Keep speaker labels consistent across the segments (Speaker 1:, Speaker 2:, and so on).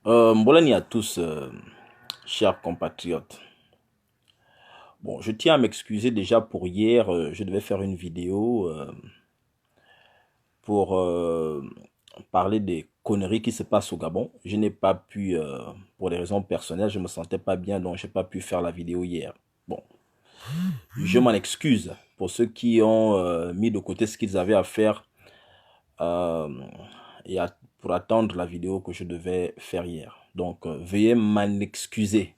Speaker 1: Mbolani à tous, chers compatriotes. Bon, je tiens à m'excuser déjà pour hier. Je devais faire une vidéo pour parler des conneries qui se passent au Gabon. Je n'ai pas pu, pour des raisons personnelles, je me sentais pas bien, donc je n'ai pas pu faire la vidéo hier. Bon, je m'en excuse pour ceux qui ont mis de côté ce qu'ils avaient à faire euh, pour attendre la vidéo que je devais faire hier. Donc, veuillez m'en excuser.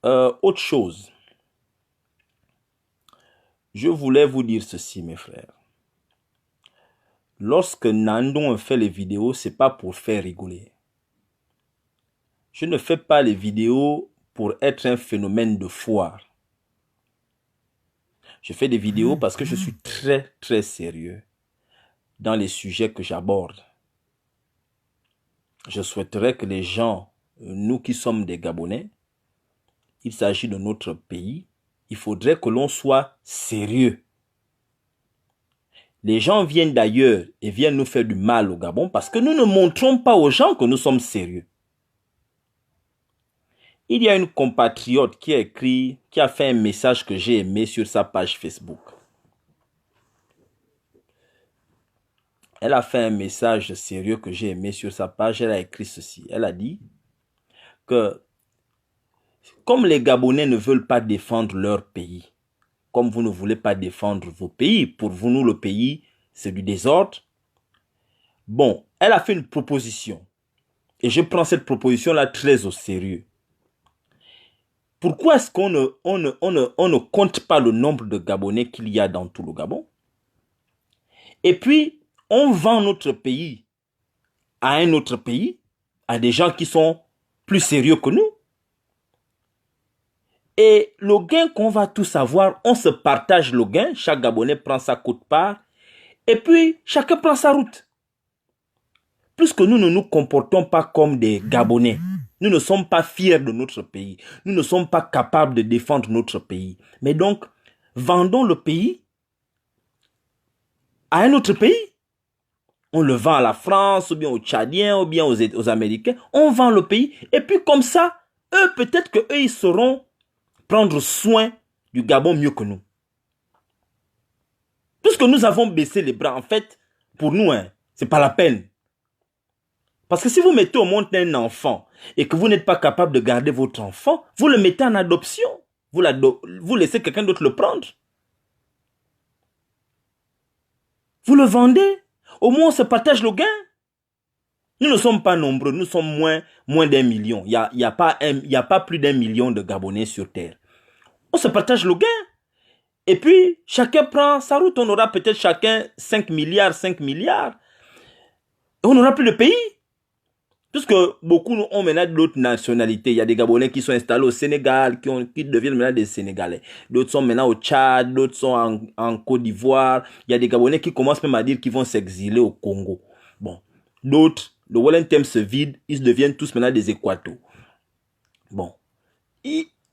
Speaker 1: Autre chose, je voulais vous dire ceci, mes frères. Lorsque Nandon fait les vidéos, c'est pas pour faire rigoler. Je ne fais pas les vidéos pour être un phénomène de foire. Je fais des vidéos parce que je suis très, très sérieux dans les sujets que j'aborde. Je souhaiterais que les gens, nous qui sommes des Gabonais, il s'agit de notre pays, il faudrait que l'on soit sérieux. Les gens viennent d'ailleurs et viennent nous faire du mal au Gabon parce que nous ne montrons pas aux gens que nous sommes sérieux. Il y a une compatriote qui a écrit, qui a fait un message que j'ai aimé sur sa page Facebook. Elle a fait un message sérieux que j'ai aimé sur sa page. Elle a écrit ceci. Elle a dit que comme les Gabonais ne veulent pas défendre leur pays, comme vous ne voulez pas défendre vos pays, pour vous, nous, le pays, c'est du désordre. Bon, elle a fait une proposition. Et je prends cette proposition-là très au sérieux. Pourquoi est-ce qu'on ne compte pas le nombre de Gabonais qu'il y a dans tout le Gabon? Et puis, on vend notre pays à un autre pays, à des gens qui sont plus sérieux que nous. Et le gain qu'on va tous avoir, on se partage le gain, chaque Gabonais prend sa quote-part, et puis chacun prend sa route. Puisque nous ne nous comportons pas comme des Gabonais, nous ne sommes pas fiers de notre pays, nous ne sommes pas capables de défendre notre pays. Mais donc, vendons le pays à un autre pays. On le vend à la France, ou bien aux Tchadiens, ou bien aux Américains. On vend le pays. Et puis comme ça, eux, peut-être qu'eux, ils sauront prendre soin du Gabon mieux que nous. Puisque nous avons baissé les bras, en fait, pour nous, hein, c'est pas la peine. Parce que si vous mettez au monde un enfant et que vous n'êtes pas capable de garder votre enfant, vous le mettez en adoption. Vous laissez quelqu'un d'autre le prendre. Vous le vendez. Au moins, on se partage le gain. Nous ne sommes pas nombreux, nous sommes moins d'1 million. Il n'y a pas plus d'1 million de Gabonais sur Terre. On se partage le gain. Et puis, chacun prend sa route. On aura peut-être chacun 5 milliards, 5 milliards. Et on n'aura plus de pays. Puisque beaucoup ont maintenant d'autres nationalités. Il y a des Gabonais qui sont installés au Sénégal, qui deviennent maintenant des Sénégalais. D'autres sont maintenant au Tchad, d'autres sont en Côte d'Ivoire. Il y a des Gabonais qui commencent même à dire qu'ils vont s'exiler au Congo. Bon, d'autres, le Wellington se vide, ils deviennent tous maintenant des Équatos. Bon,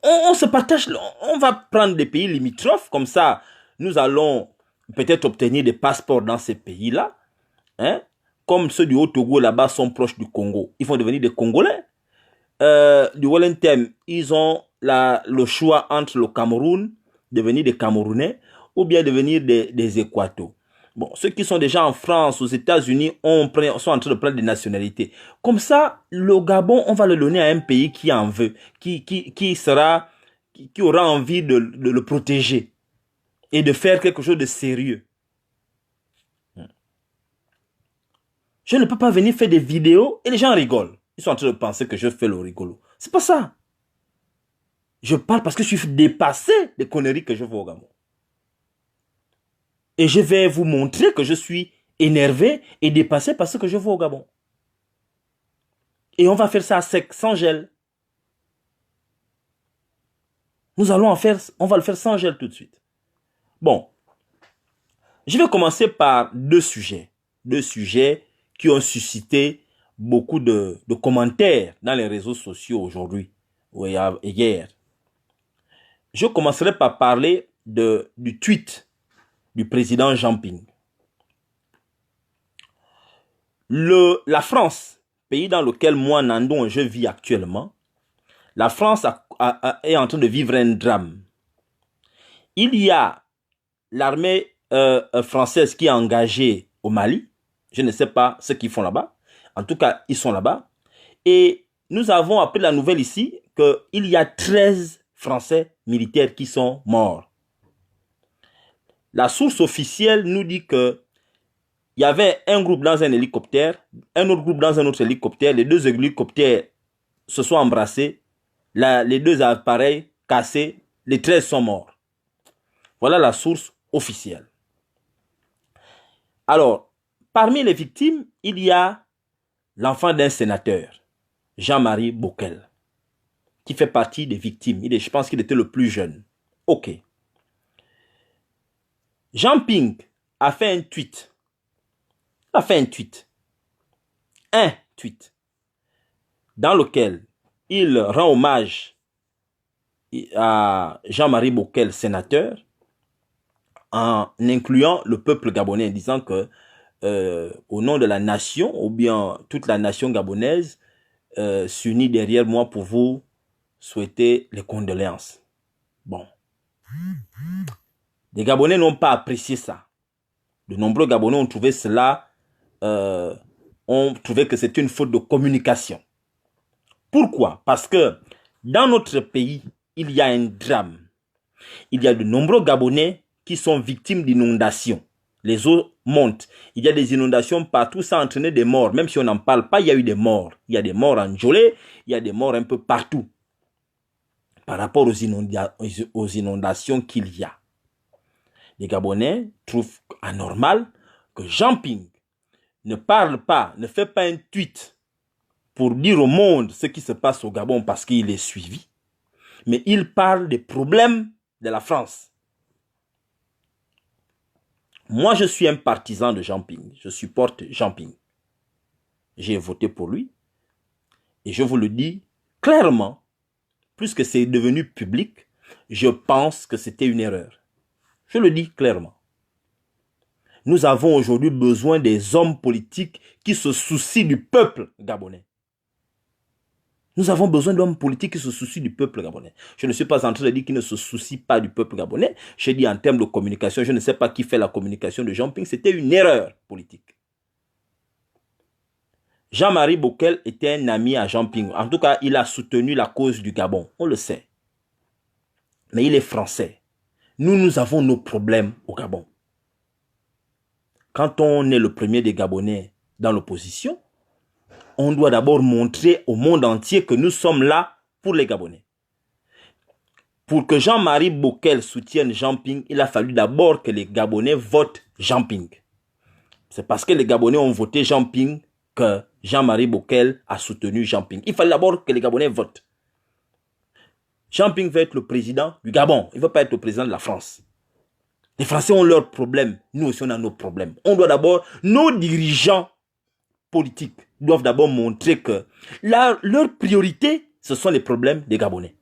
Speaker 1: on se partage, on va prendre des pays limitrophes, comme ça, nous allons peut-être obtenir des passeports dans ces pays-là. Hein? Comme ceux du Haut-Togo là-bas sont proches du Congo, ils vont devenir des Congolais. Du Wellington, ils ont le choix entre le Cameroun, devenir des Camerounais, ou bien devenir des Équatos. Bon, ceux qui sont déjà en France, aux États-Unis, sont en train de prendre des nationalités. Comme ça, le Gabon, on va le donner à un pays qui en veut, qui aura envie de le protéger et de faire quelque chose de sérieux. Je ne peux pas venir faire des vidéos et les gens rigolent. Ils sont en train de penser que je fais le rigolo. C'est pas ça. Je parle parce que je suis dépassé des conneries que je vois au Gabon. Et je vais vous montrer que je suis énervé et dépassé par ce que je vois au Gabon. Et on va faire ça à sec, sans gel. On va le faire sans gel tout de suite. Bon. Je vais commencer par deux sujets. Deux sujets qui ont suscité beaucoup de commentaires dans les réseaux sociaux aujourd'hui ou hier. Je commencerai par parler du tweet du président Jean Ping. La France pays dans lequel moi, Nandon, je vis actuellement, la France est en train de vivre un drame. Il y a l'armée française qui est engagée au Mali. Je ne sais pas ce qu'ils font là-bas. En tout cas, ils sont là-bas. Et nous avons appris la nouvelle ici qu'il y a 13 Français militaires qui sont morts. La source officielle nous dit que il y avait un groupe dans un hélicoptère, un autre groupe dans un autre hélicoptère. Les deux hélicoptères se sont embrassés. Les deux appareils cassés. Les 13 sont morts. Voilà la source officielle. Alors, parmi les victimes, il y a l'enfant d'un sénateur, Jean-Marie Bockel, qui fait partie des victimes. Je pense qu'il était le plus jeune. Ok. Jean Ping a fait un tweet. Un tweet. Dans lequel il rend hommage à Jean-Marie Bockel, sénateur, en incluant le peuple gabonais, en disant que au nom de la nation, ou bien toute la nation gabonaise, s'unit derrière moi pour vous souhaiter les condoléances. Bon. Les Gabonais n'ont pas apprécié ça. De nombreux Gabonais ont trouvé cela, ont trouvé que c'était une faute de communication. Pourquoi? Parce que dans notre pays, il y a un drame. Il y a de nombreux Gabonais qui sont victimes d'inondations. Les eaux montent. Il y a des inondations partout, ça a entraîné des morts. Même si on n'en parle pas, il y a eu des morts. Il y a des morts en Djolé, il y a des morts un peu partout. Par rapport aux inondations qu'il y a. Les Gabonais trouvent anormal que Jean Ping ne parle pas, ne fait pas un tweet pour dire au monde ce qui se passe au Gabon parce qu'il est suivi. Mais il parle des problèmes de la France. Moi, je suis un partisan de Jean Ping. Je supporte Jean Ping. J'ai voté pour lui. Et je vous le dis clairement, puisque c'est devenu public, je pense que c'était une erreur. Je le dis clairement. Nous avons aujourd'hui besoin des hommes politiques qui se soucient du peuple gabonais. Nous avons besoin d'hommes politiques qui se soucient du peuple gabonais. Je ne suis pas en train de dire qu'ils ne se soucient pas du peuple gabonais. Je dis en termes de communication, je ne sais pas qui fait la communication de Jean Ping. C'était une erreur politique. Jean-Marie Bockel était un ami à Jean Ping. En tout cas, il a soutenu la cause du Gabon. On le sait. Mais il est français. Nous avons nos problèmes au Gabon. Quand on est le premier des Gabonais dans l'opposition, on doit d'abord montrer au monde entier que nous sommes là pour les Gabonais. Pour que Jean-Marie Bockel soutienne Jean Ping, il a fallu d'abord que les Gabonais votent Jean Ping. C'est parce que les Gabonais ont voté Jean Ping que Jean-Marie Bockel a soutenu Jean Ping. Il fallait d'abord que les Gabonais votent. Jean Ping veut être le président du Gabon. Il ne veut pas être le président de la France. Les Français ont leurs problèmes. Nous aussi, on a nos problèmes. On doit d'abord, nos dirigeants politiques doivent d'abord montrer que leur priorité, ce sont les problèmes des Gabonais.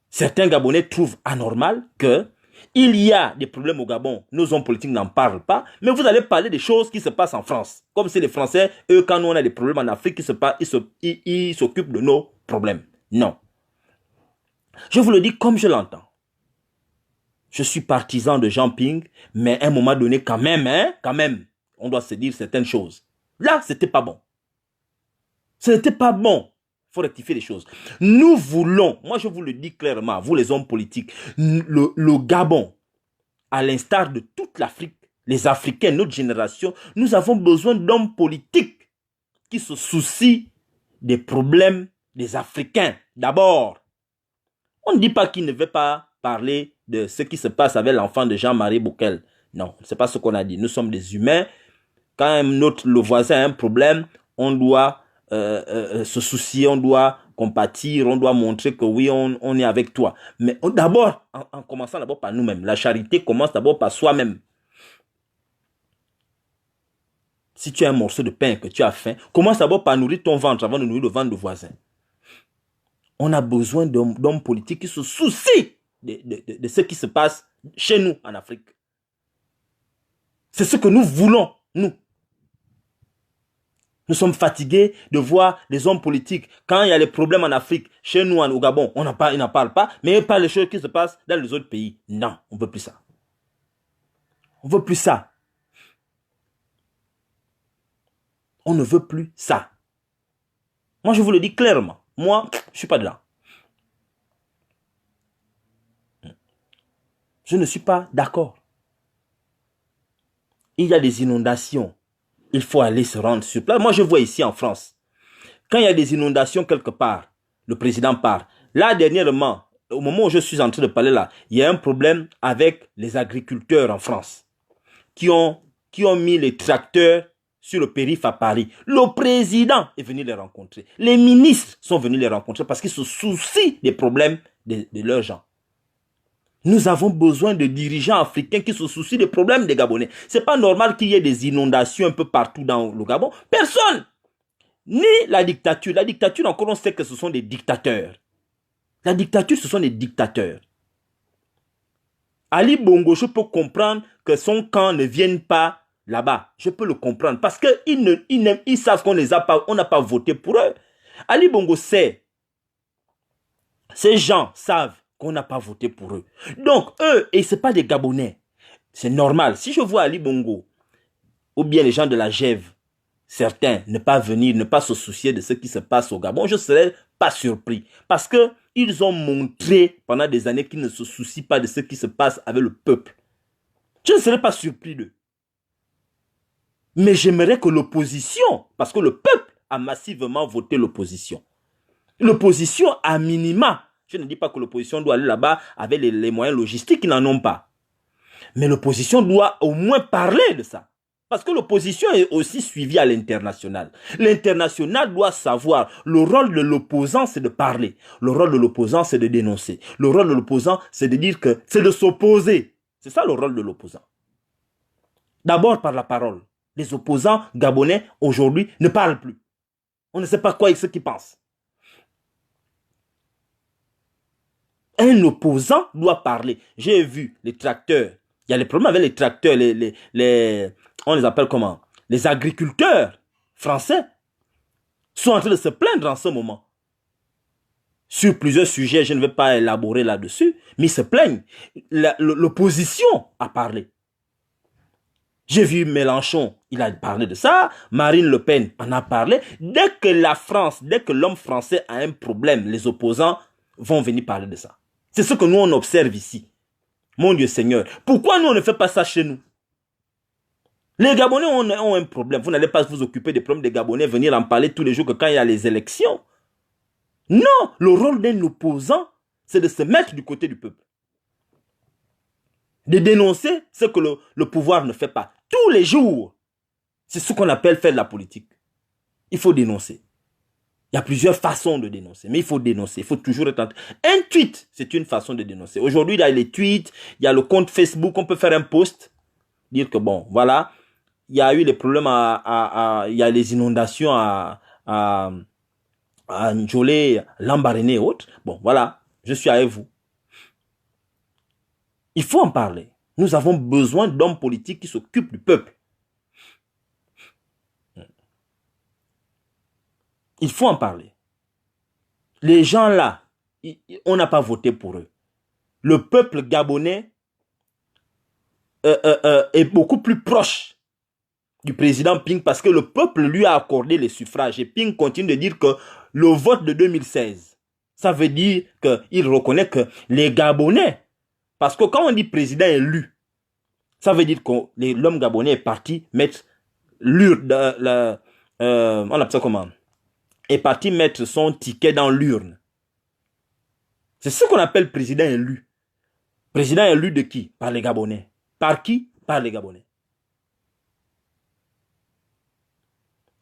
Speaker 1: Certains Gabonais trouvent anormal que il y a des problèmes au Gabon. Nos hommes politiques n'en parlent pas. Mais vous allez parler des choses qui se passent en France. Comme si les Français, eux, quand nous on a des problèmes en Afrique, ils s'occupent de nos problèmes. Non. Je vous le dis comme je l'entends. Je suis partisan de Jean Ping, mais à un moment donné, quand même, on doit se dire certaines choses. Là, c'était pas bon. Ce n'était pas bon. Il faut rectifier les choses. Nous voulons, moi je vous le dis clairement, vous les hommes politiques, le Gabon, à l'instar de toute l'Afrique, les Africains, notre génération, nous avons besoin d'hommes politiques qui se soucient des problèmes des Africains. D'abord, on ne dit pas qu'il ne veut pas parler de ce qui se passe avec l'enfant de Jean-Marie Bockel. Non, ce n'est pas ce qu'on a dit. Nous sommes des humains. Quand le voisin a un problème, on doit se soucier, on doit compatir, on doit montrer que oui, on est avec toi. Mais d'abord, en commençant d'abord par nous-mêmes. La charité commence d'abord par soi-même. Si tu as un morceau de pain et que tu as faim, commence d'abord par nourrir ton ventre avant de nourrir le ventre du voisin. On a besoin d'hommes politiques qui se soucient de ce qui se passe chez nous en Afrique. C'est ce que nous voulons, nous. Nous sommes fatigués de voir les hommes politiques. Quand il y a les problèmes en Afrique, chez nous, au Gabon, ils n'en parlent pas, mais pas les choses qui se passent dans les autres pays. Non, on ne veut plus ça. On ne veut plus ça. On ne veut plus ça. Moi, je vous le dis clairement. Moi, je ne suis pas dedans. Je ne suis pas d'accord. Il y a des inondations. Il faut aller se rendre sur place. Moi, je vois ici en France, quand il y a des inondations quelque part, le président part. Là, dernièrement, au moment où je suis en train de parler là, il y a un problème avec les agriculteurs en France qui ont mis les tracteurs sur le périph' à Paris. Le président est venu les rencontrer. Les ministres sont venus les rencontrer parce qu'ils se soucient des problèmes de leurs gens. Nous avons besoin de dirigeants africains qui se soucient des problèmes des Gabonais. Ce n'est pas normal qu'il y ait des inondations un peu partout dans le Gabon. Personne. Ni la dictature. La dictature, encore, on sait que ce sont des dictateurs. La dictature, ce sont des dictateurs. Ali Bongo, je peux comprendre que son camp ne vienne pas là-bas. Je peux le comprendre. Parce qu'ils savent qu'on n'a pas voté pour eux. Ali Bongo sait. Ces gens savent qu'on n'a pas voté pour eux. Donc, eux, et ce n'est pas des Gabonais. C'est normal. Si je vois Ali Bongo, ou bien les gens de la GEV, certains, ne pas venir, ne pas se soucier de ce qui se passe au Gabon, je ne serais pas surpris. Parce qu'ils ont montré pendant des années qu'ils ne se soucient pas de ce qui se passe avec le peuple. Je ne serais pas surpris d'eux. Mais j'aimerais que l'opposition, parce que le peuple a massivement voté l'opposition. L'opposition, à minima, je ne dis pas que l'opposition doit aller là-bas avec les moyens logistiques, ils n'en ont pas. Mais l'opposition doit au moins parler de ça. Parce que l'opposition est aussi suivie à l'international. L'international doit savoir, le rôle de l'opposant, c'est de parler. Le rôle de l'opposant, c'est de dénoncer. Le rôle de l'opposant, c'est de dire que c'est de s'opposer. C'est ça le rôle de l'opposant. D'abord par la parole. Les opposants gabonais, aujourd'hui, ne parlent plus. On ne sait pas quoi est ce qu'ils pensent. Un opposant doit parler. J'ai vu les tracteurs. Il y a les problèmes avec les tracteurs, on les appelle comment? Les agriculteurs français sont en train de se plaindre en ce moment. Sur plusieurs sujets, je ne vais pas élaborer là-dessus, mais ils se plaignent. L'opposition a parlé. J'ai vu Mélenchon, il a parlé de ça. Marine Le Pen en a parlé. Dès que la France, dès que l'homme français a un problème, les opposants vont venir parler de ça. C'est ce que nous, on observe ici. Mon Dieu Seigneur, pourquoi nous, on ne fait pas ça chez nous? Les Gabonais ont un problème. Vous n'allez pas vous occuper des problèmes des Gabonais, venir en parler tous les jours que quand il y a les élections. Non, le rôle d'un opposant, c'est de se mettre du côté du peuple. De dénoncer ce que le pouvoir ne fait pas. Tous les jours. C'est ce qu'on appelle faire de la politique. Il faut dénoncer. Il y a plusieurs façons de dénoncer, mais il faut dénoncer. Il faut toujours être... Un tweet, c'est une façon de dénoncer. Aujourd'hui, il y a les tweets, il y a le compte Facebook, on peut faire un post, dire que bon, voilà, il y a eu les problèmes il y a les inondations à Njolé, Lambaréné et autres. Bon, voilà, je suis avec vous. Il faut en parler. Nous avons besoin d'hommes politiques qui s'occupent du peuple. Il faut en parler. Les gens là, on n'a pas voté pour eux. Le peuple gabonais est beaucoup plus proche du président Ping parce que le peuple lui a accordé les suffrages. Et Ping continue de dire que le vote de 2016, ça veut dire qu'il reconnaît que les Gabonais, parce que quand on dit président élu, ça veut dire que l'homme gabonais est parti mettre l'urne, on appelle ça comment? Est parti mettre son ticket dans l'urne. C'est ce qu'on appelle président élu. Président élu de qui? Par les Gabonais. Par qui? Par les Gabonais.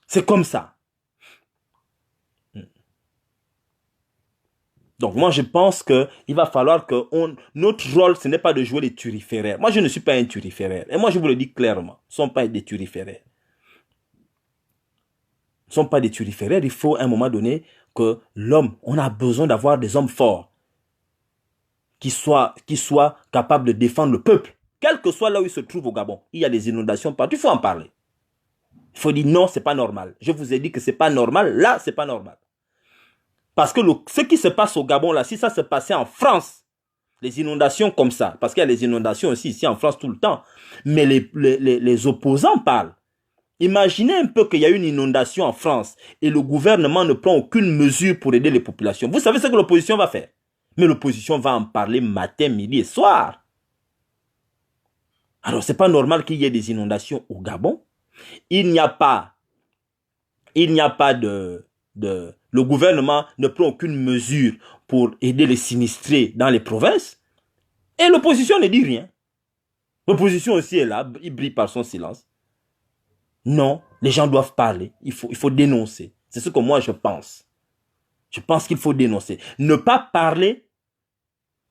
Speaker 1: C'est comme ça. Donc moi je pense qu'il va falloir que notre rôle ce n'est pas de jouer les turiféraires. Moi je ne suis pas un turiféraire. Et moi je vous le dis clairement. Ce ne sont pas des turiféraires. Ne sont pas des turiféraires, il faut à un moment donné que l'homme, on a besoin d'avoir des hommes forts qui soient capables de défendre le peuple, quel que soit là où il se trouve au Gabon. Il y a des inondations partout, il faut en parler. Il faut dire non, c'est pas normal. Je vous ai dit que c'est pas normal. Là, c'est pas normal. Parce que ce qui se passe au Gabon, là, si ça se passait en France, les inondations comme ça, parce qu'il y a les inondations aussi ici en France tout le temps, mais les opposants parlent. Imaginez un peu qu'il y a une inondation en France et le gouvernement ne prend aucune mesure pour aider les populations. Vous savez ce que l'opposition va faire? Mais l'opposition va en parler matin, midi et soir. Alors, c'est pas normal qu'il y ait des inondations au Gabon. Il n'y a pas le gouvernement ne prend aucune mesure pour aider les sinistrés dans les provinces. Et l'opposition ne dit rien. L'opposition aussi est là, il brille par son silence. Non, les gens doivent parler. Il faut dénoncer. C'est ce que moi je pense. Je pense qu'il faut dénoncer. Ne pas parler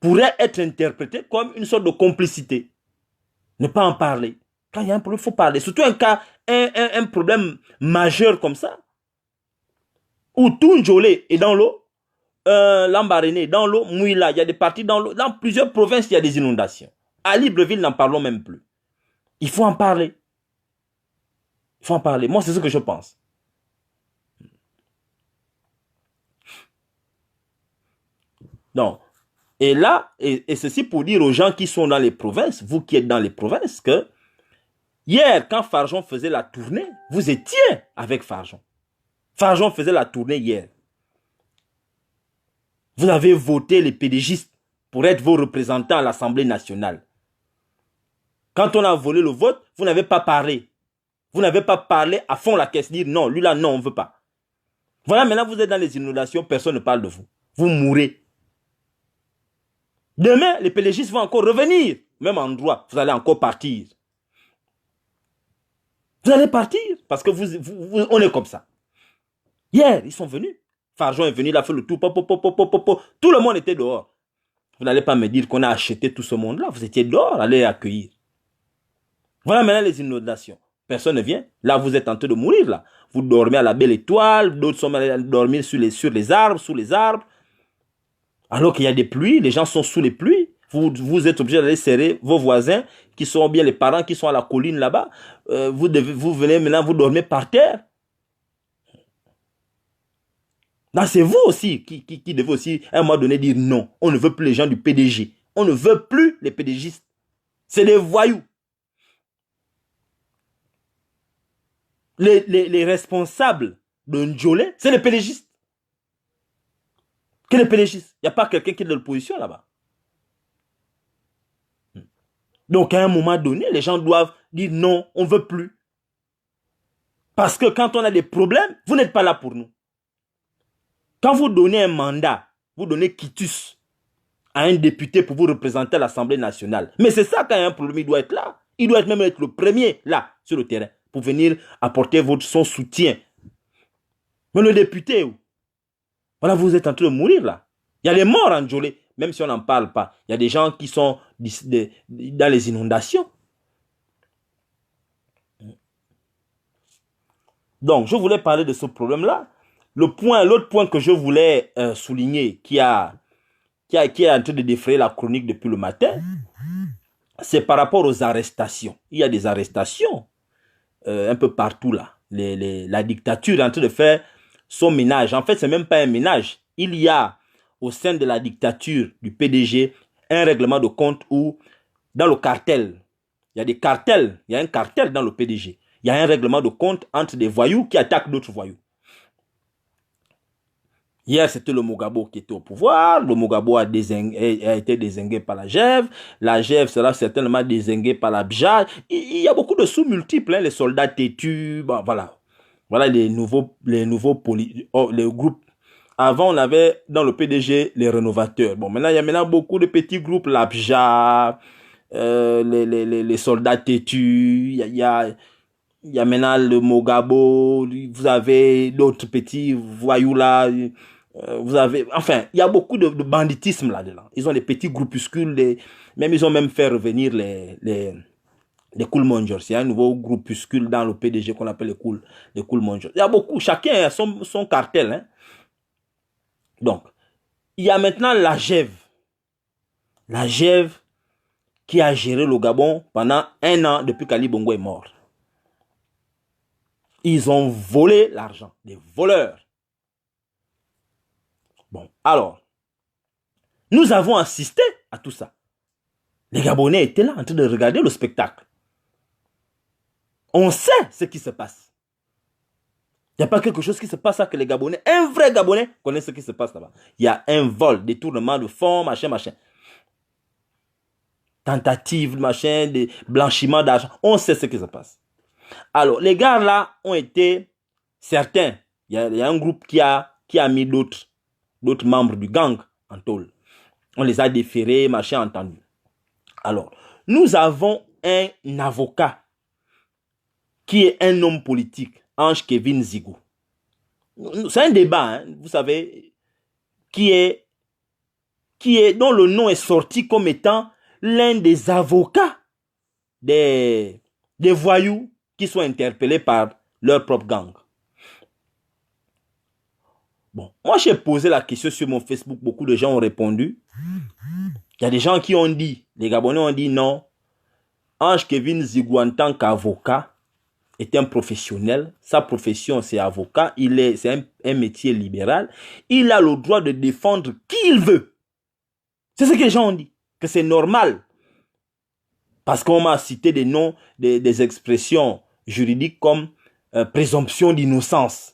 Speaker 1: pourrait être interprété comme une sorte de complicité. Ne pas en parler. Quand il y a un problème, il faut parler. Surtout un problème majeur comme ça. Où tout Njolé est dans l'eau, Lambaréné est dans l'eau, Mouila, il y a des parties dans l'eau. Dans plusieurs provinces, il y a des inondations. À Libreville, n'en parlons même plus. Il faut en parler. Il faut en parler. Moi, c'est ce que je pense. Donc, et là, et ceci pour dire aux gens qui sont dans les provinces, vous qui êtes dans les provinces, que hier, quand Farjon faisait la tournée, vous étiez avec Farjon. Farjon faisait la tournée hier. Vous avez voté les pédégistes pour être vos représentants à l'Assemblée nationale. Quand on a volé le vote, vous n'avez pas parlé. Vous n'avez pas parlé à fond la caisse, dire non, lui là, non, on ne veut pas. Voilà, maintenant vous êtes dans les inondations, personne ne parle de vous. Vous mourrez. Demain, les pédégistes vont encore revenir. Même endroit, vous allez encore partir. Vous allez partir parce que on est comme ça. Hier, ils sont venus. Farjon est venu, il a fait le tour. Tout le monde était dehors. Vous n'allez pas me dire qu'on a acheté tout ce monde-là. Vous étiez dehors, allez accueillir. Voilà maintenant les inondations. Personne ne vient. Là, vous êtes en train de mourir. Là. Vous dormez à la belle étoile. D'autres sont allés dormir sur les arbres, sous les arbres. Alors qu'il y a des pluies, les gens sont sous les pluies. Vous êtes obligé d'aller serrer vos voisins, qui sont bien les parents, qui sont à la colline là-bas. Vous venez maintenant, vous dormez par terre. C'est vous aussi qui devez aussi, à un moment donné, dire non. On ne veut plus les gens du PDG. On ne veut plus les PDGistes. C'est des voyous. Les responsables de Njolé, c'est les PDGistes. Que les PDGistes? Il n'y a pas quelqu'un qui est de l'opposition là-bas. Donc, à un moment donné, les gens doivent dire non, on ne veut plus. Parce que quand on a des problèmes, vous n'êtes pas là pour nous. Quand vous donnez un mandat, vous donnez quitus à un député pour vous représenter à l'Assemblée nationale. Mais c'est ça, quand il y a un problème, il doit être là. Il doit même être le premier là, sur le terrain, pour venir apporter son soutien. Mais le député, voilà, vous êtes en train de mourir là. Il y a des morts en Njolé, même si on n'en parle pas. Il y a des gens qui sont dans les inondations. Donc, je voulais parler de ce problème-là. L'autre point que je voulais souligner, qui est en train de défrayer la chronique depuis le matin, c'est par rapport aux arrestations. Il y a des arrestations un peu partout là. La dictature est en train de faire son ménage. En fait, ce n'est même pas un ménage. Il y a au sein de la dictature du PDG un règlement de compte où, dans le cartel, il y a des cartels, il y a un cartel dans le PDG. Il y a un règlement de compte entre des voyous qui attaquent d'autres voyous. Hier, c'était le Mogabo qui était au pouvoir. Le Mogabo a été dézingué par la GEV. La GEV sera certainement dézinguée par la BJA. Il y a beaucoup de sous multiples, hein, les soldats têtus. Bon, voilà. Voilà les groupes. Avant, on avait dans le PDG les rénovateurs. Bon, maintenant, il y a maintenant beaucoup de petits groupes. La BJA, les soldats têtus. Il y a maintenant le Mogabo. Vous avez d'autres petits voyous là. Vous avez, enfin, il y a beaucoup de banditisme là-dedans. Ils ont des petits groupuscules, ils ont même fait revenir les Cool Mongers. Il y a un nouveau groupuscule dans le PDG qu'on appelle les Cool Mongers. Il y a beaucoup, chacun a son cartel. Hein. Donc, il y a maintenant la GEV. La GEV qui a géré le Gabon pendant 1 an depuis qu'Ali Bongo est mort. Ils ont volé l'argent. Des voleurs. Bon, alors, nous avons assisté à tout ça. Les Gabonais étaient là en train de regarder le spectacle. On sait ce qui se passe. Il n'y a pas quelque chose qui se passe là que les Gabonais, un vrai Gabonais, connaît ce qui se passe là-bas. Il y a un vol, détournement de fonds, machin, machin. Tentative, machin, de blanchiment d'argent. On sait ce qui se passe. Alors, les gars là ont été certains. Il y a un groupe qui a mis d'autres membres du gang en tôle. On les a déférés, machin, entendu. Alors, nous avons un avocat qui est un homme politique, Ange Kevin Zigou. C'est un débat, hein, vous savez, dont le nom est sorti comme étant l'un des avocats des voyous qui sont interpellés par leur propre gang. Bon, moi j'ai posé la question sur mon Facebook, beaucoup de gens ont répondu. Il y a des gens qui ont dit, les Gabonais ont dit non, Ange Kevin Zigou en tant qu'avocat est un professionnel, sa profession c'est avocat, c'est un métier libéral, il a le droit de défendre qui il veut. C'est ce que les gens ont dit, que c'est normal. Parce qu'on m'a cité des noms, des expressions juridiques comme présomption d'innocence.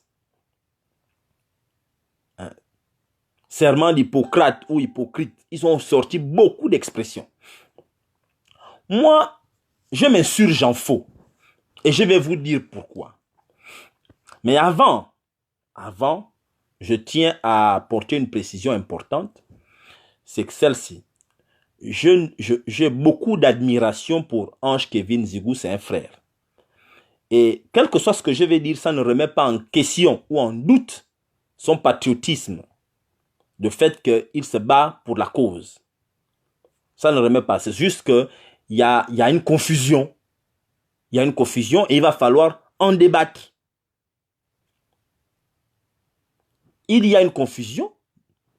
Speaker 1: Serment d'Hippocrate ou hypocrite, ils ont sorti beaucoup d'expressions. Moi, je m'insurge en faux. Et je vais vous dire pourquoi. Mais avant, je tiens à apporter une précision importante. C'est que celle-ci. J'ai beaucoup d'admiration pour Ange Kevin Zigou, c'est un frère. Et quel que soit ce que je vais dire, ça ne remet pas en question ou en doute son patriotisme. Le fait qu'il se bat pour la cause. Ça ne remet pas. C'est juste qu'il y a une confusion. Il y a une confusion et il va falloir en débattre. Il y a une confusion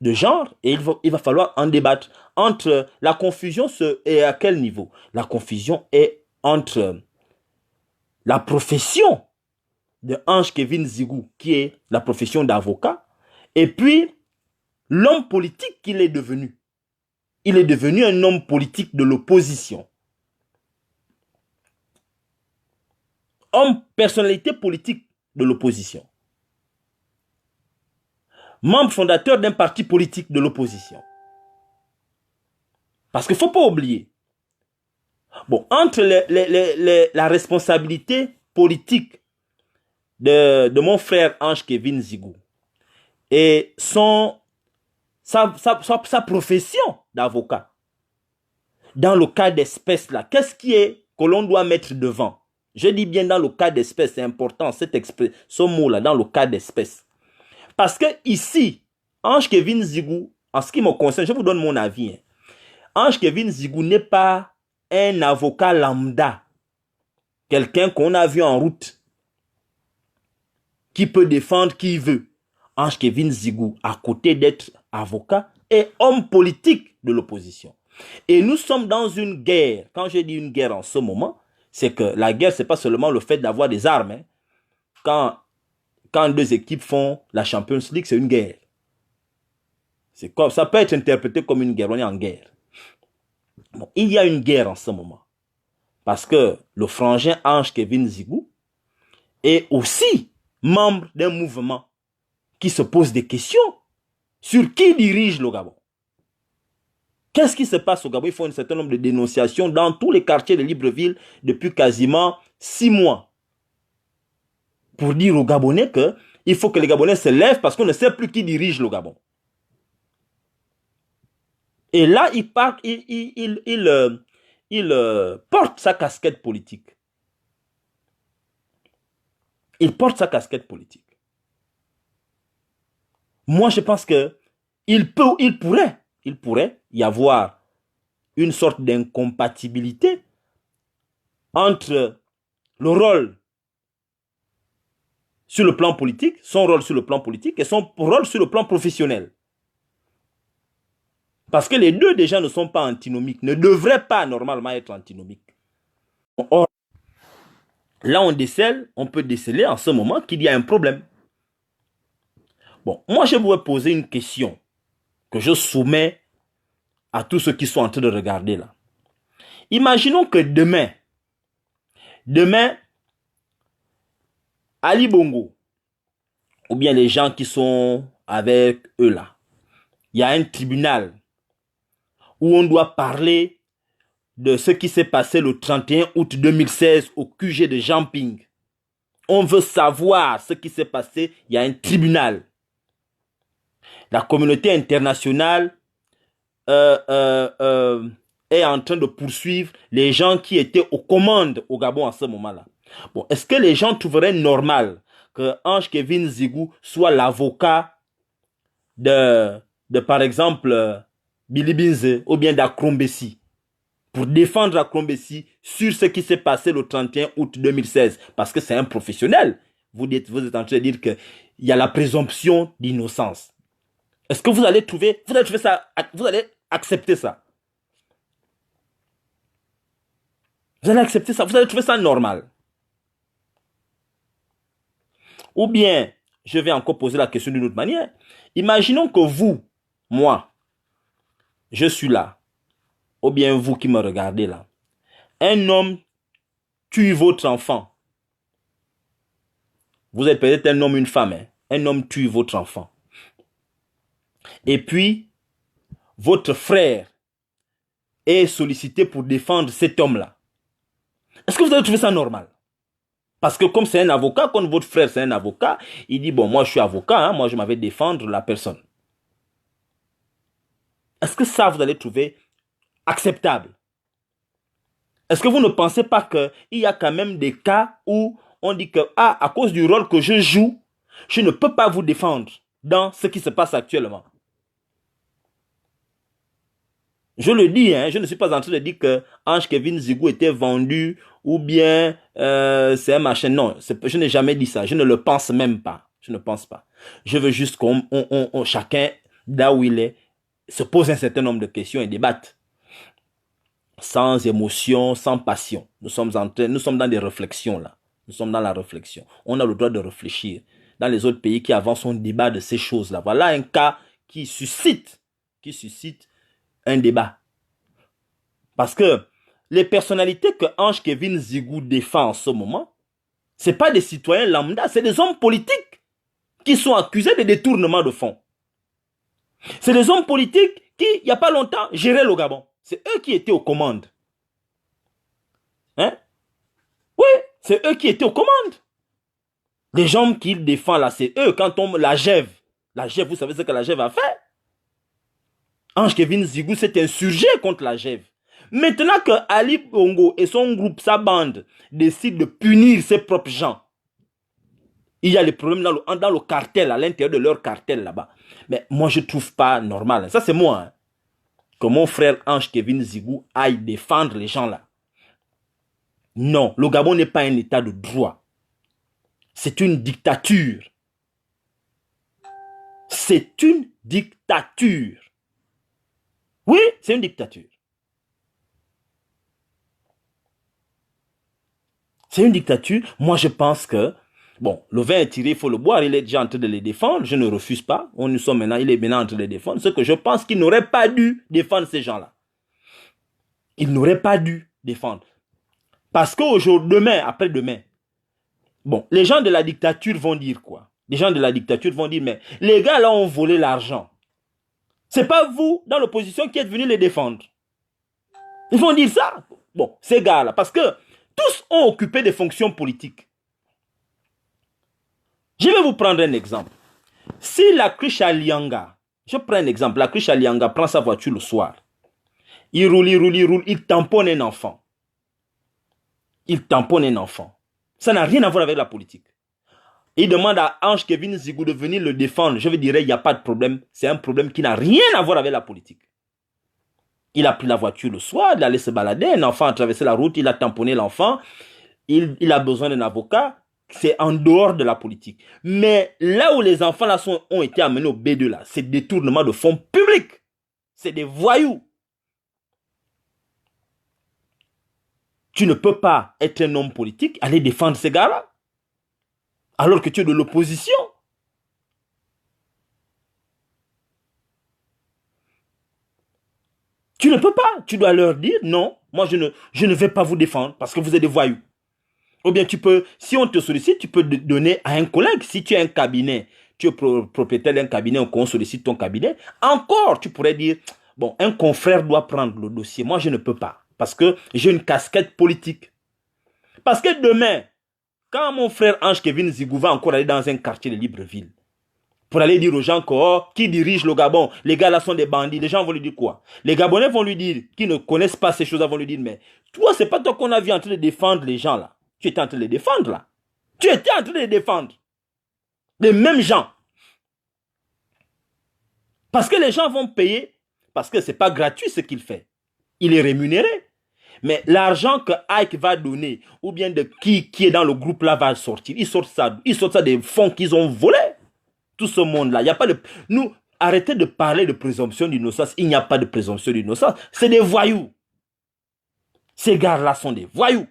Speaker 1: de genre et il va falloir en débattre. Entre la confusion est à quel niveau? La confusion est entre la profession de Ange Kevin Zigou, qui est la profession d'avocat, et puis l'homme politique qu'il est devenu. Il est devenu un homme politique de l'opposition. Homme, personnalité politique de l'opposition. Membre fondateur d'un parti politique de l'opposition. Parce qu'il ne faut pas oublier. Bon, entre la responsabilité politique de mon frère Ange Kevin Zigou et sa profession d'avocat, dans le cas d'espèce là, qu'est-ce que l'on doit mettre devant? Je dis bien dans le cas d'espèce, c'est important, ce mot-là, dans le cas d'espèce. Parce que ici, Ange Kevin Zigou, en ce qui me concerne, je vous donne mon avis. Ange Kevin Zigou n'est pas un avocat lambda. Quelqu'un qu'on a vu en route, qui peut défendre qui veut. Ange Kevin Zigou, à côté d'être avocat, est homme politique de l'opposition. Et nous sommes dans une guerre. Quand je dis une guerre en ce moment, c'est que la guerre, ce n'est pas seulement le fait d'avoir des armes. Hein. Quand deux équipes font la Champions League, c'est une guerre. Ça peut être interprété comme une guerre. On est en guerre. Bon, il y a une guerre en ce moment. Parce que le frangin Ange Kevin Zigou est aussi membre d'un mouvement qui se pose des questions sur qui dirige le Gabon. Qu'est-ce qui se passe au Gabon? Il faut un certain nombre de dénonciations dans tous les quartiers de Libreville depuis quasiment 6 mois. Pour dire aux Gabonais qu'il faut que les Gabonais se lèvent parce qu'on ne sait plus qui dirige le Gabon. Et là, il porte sa casquette politique. Il porte sa casquette politique. Moi, je pense qu'il pourrait y avoir une sorte d'incompatibilité entre le rôle sur le plan politique, son rôle sur le plan politique et son rôle sur le plan professionnel. Parce que les deux déjà ne sont pas antinomiques, ne devraient pas normalement être antinomiques. Or, Là, on peut déceler en ce moment qu'il y a un problème. Bon, moi, je voudrais poser une question que je soumets à tous ceux qui sont en train de regarder là. Imaginons que demain, Ali Bongo, ou bien les gens qui sont avec eux là, il y a un tribunal où on doit parler de ce qui s'est passé le 31 août 2016 au QG de Jamping. On veut savoir ce qui s'est passé, il y a un tribunal. La communauté internationale est en train de poursuivre les gens qui étaient aux commandes au Gabon à ce moment-là. Bon, est-ce que les gens trouveraient normal que Ange Kevin Zigou soit l'avocat de par exemple, Billy Binze ou bien d'Akrombessi pour défendre Akrombessi sur ce qui s'est passé le 31 août 2016? Parce que c'est un professionnel. Vous êtes en train de dire qu'il y a la présomption d'innocence. Est-ce que vous allez accepter ça? Vous allez accepter ça? Vous allez trouver ça normal? Ou bien, je vais encore poser la question d'une autre manière. Imaginons que vous, moi, je suis là, ou bien vous qui me regardez là, un homme tue votre enfant. Vous êtes peut-être un homme, une femme, hein? Un homme tue votre enfant. Et puis, votre frère est sollicité pour défendre cet homme-là. Est-ce que vous allez trouver ça normal? Parce que comme c'est un avocat, comme votre frère c'est un avocat, il dit, bon, moi je suis avocat, hein, moi je m'avais défendre la personne. Est-ce que ça, vous allez trouver acceptable? Est-ce que vous ne pensez pas qu'il y a quand même des cas où on dit que, à cause du rôle que je joue, je ne peux pas vous défendre dans ce qui se passe actuellement? Je le dis, hein, je ne suis pas en train de dire que Ange Kevin Zigou était vendu ou bien c'est un machin. Non, je n'ai jamais dit ça. Je ne le pense même pas. Je ne pense pas. Je veux juste qu'on chacun, là où il est, se pose un certain nombre de questions et débatte. Sans émotion, sans passion. Nous sommes dans des réflexions là. Nous sommes dans la réflexion. On a le droit de réfléchir. Dans les autres pays qui avancent, on débat de ces choses-là. Voilà un cas qui suscite un débat. Parce que les personnalités que Ange Kevin Zigou défend en ce moment, ce n'est pas des citoyens lambda, c'est des hommes politiques qui sont accusés de détournement de fonds. C'est des hommes politiques qui, il n'y a pas longtemps, géraient le Gabon. C'est eux qui étaient aux commandes. Hein? Oui, c'est eux qui étaient aux commandes. Les gens qu'il défend là, c'est eux. Quand on la GEV, vous savez ce que la GEV a fait? Ange Kevin Zigou s'est insurgé contre la GEV. Maintenant que Ali Bongo et son groupe, sa bande, décident de punir ses propres gens, il y a des problèmes dans le cartel, à l'intérieur de leur cartel là-bas. Mais moi, je ne trouve pas normal. Ça, c'est moi. Hein, que mon frère Ange Kevin Zigou aille défendre les gens là. Non, le Gabon n'est pas un état de droit. C'est une dictature. C'est une dictature. Oui, c'est une dictature. C'est une dictature. Moi, je pense que, bon, le vin est tiré, il faut le boire. Il est déjà en train de les défendre. Je ne refuse pas. Il est maintenant en train de les défendre. Ce que je pense qu'il n'aurait pas dû défendre ces gens-là. Il n'aurait pas dû défendre. Parce qu'aujourd'hui, demain, après-demain, bon, les gens de la dictature vont dire quoi? Les gens de la dictature vont dire, mais les gars là ont volé l'argent. C'est pas vous, dans l'opposition, qui êtes venus les défendre. Ils vont dire ça. Bon, ces gars-là, parce que tous ont occupé des fonctions politiques. Je vais vous prendre un exemple. Si la Cruche Alianga, je prends un exemple, la Cruche Alianga prend sa voiture le soir. Il roule, il tamponne un enfant. Il tamponne un enfant. Ça n'a rien à voir avec la politique. Il demande à Ange Kevin Zigou de venir le défendre. Je veux dire, il n'y a pas de problème. C'est un problème qui n'a rien à voir avec la politique. Il a pris la voiture le soir, il allait se balader, un enfant a traversé la route, il a tamponné l'enfant, il a besoin d'un avocat, c'est en dehors de la politique. Mais là où les enfants là ont été amenés au B2 là, c'est détournement de fonds publics. C'est des voyous. Tu ne peux pas être un homme politique, aller défendre ces gars-là, alors que tu es de l'opposition. Tu ne peux pas. Tu dois leur dire, non, moi je ne vais pas vous défendre parce que vous êtes des voyous. Ou bien tu peux, si on te sollicite, tu peux donner à un collègue. Si tu as un cabinet, tu es propriétaire d'un cabinet ou qu'on sollicite ton cabinet, encore tu pourrais dire, bon, un confrère doit prendre le dossier. Moi, je ne peux pas parce que j'ai une casquette politique. Parce que demain, quand mon frère Ange Kevin Zigou va encore aller dans un quartier de Libreville, pour aller dire aux gens que, oh, qui dirige le Gabon, les gars là sont des bandits, les gens vont lui dire quoi? Les Gabonais vont lui dire, qui ne connaissent pas ces choses, vont lui dire, mais toi, c'est pas toi qu'on a vu en train de défendre les gens là. Tu étais en train de les défendre là. Tu étais en train de les défendre. Les mêmes gens. Parce que les gens vont payer, parce que c'est pas gratuit ce qu'il fait. Il est rémunéré. Mais l'argent que Ike va donner, ou bien de qui est dans le groupe là va sortir, ils sortent ça des fonds qu'ils ont volés. Tout ce monde-là, il n'y a pas de... Nous, arrêtez de parler de présomption d'innocence. Il n'y a pas de présomption d'innocence. C'est des voyous. Ces gars-là sont des voyous.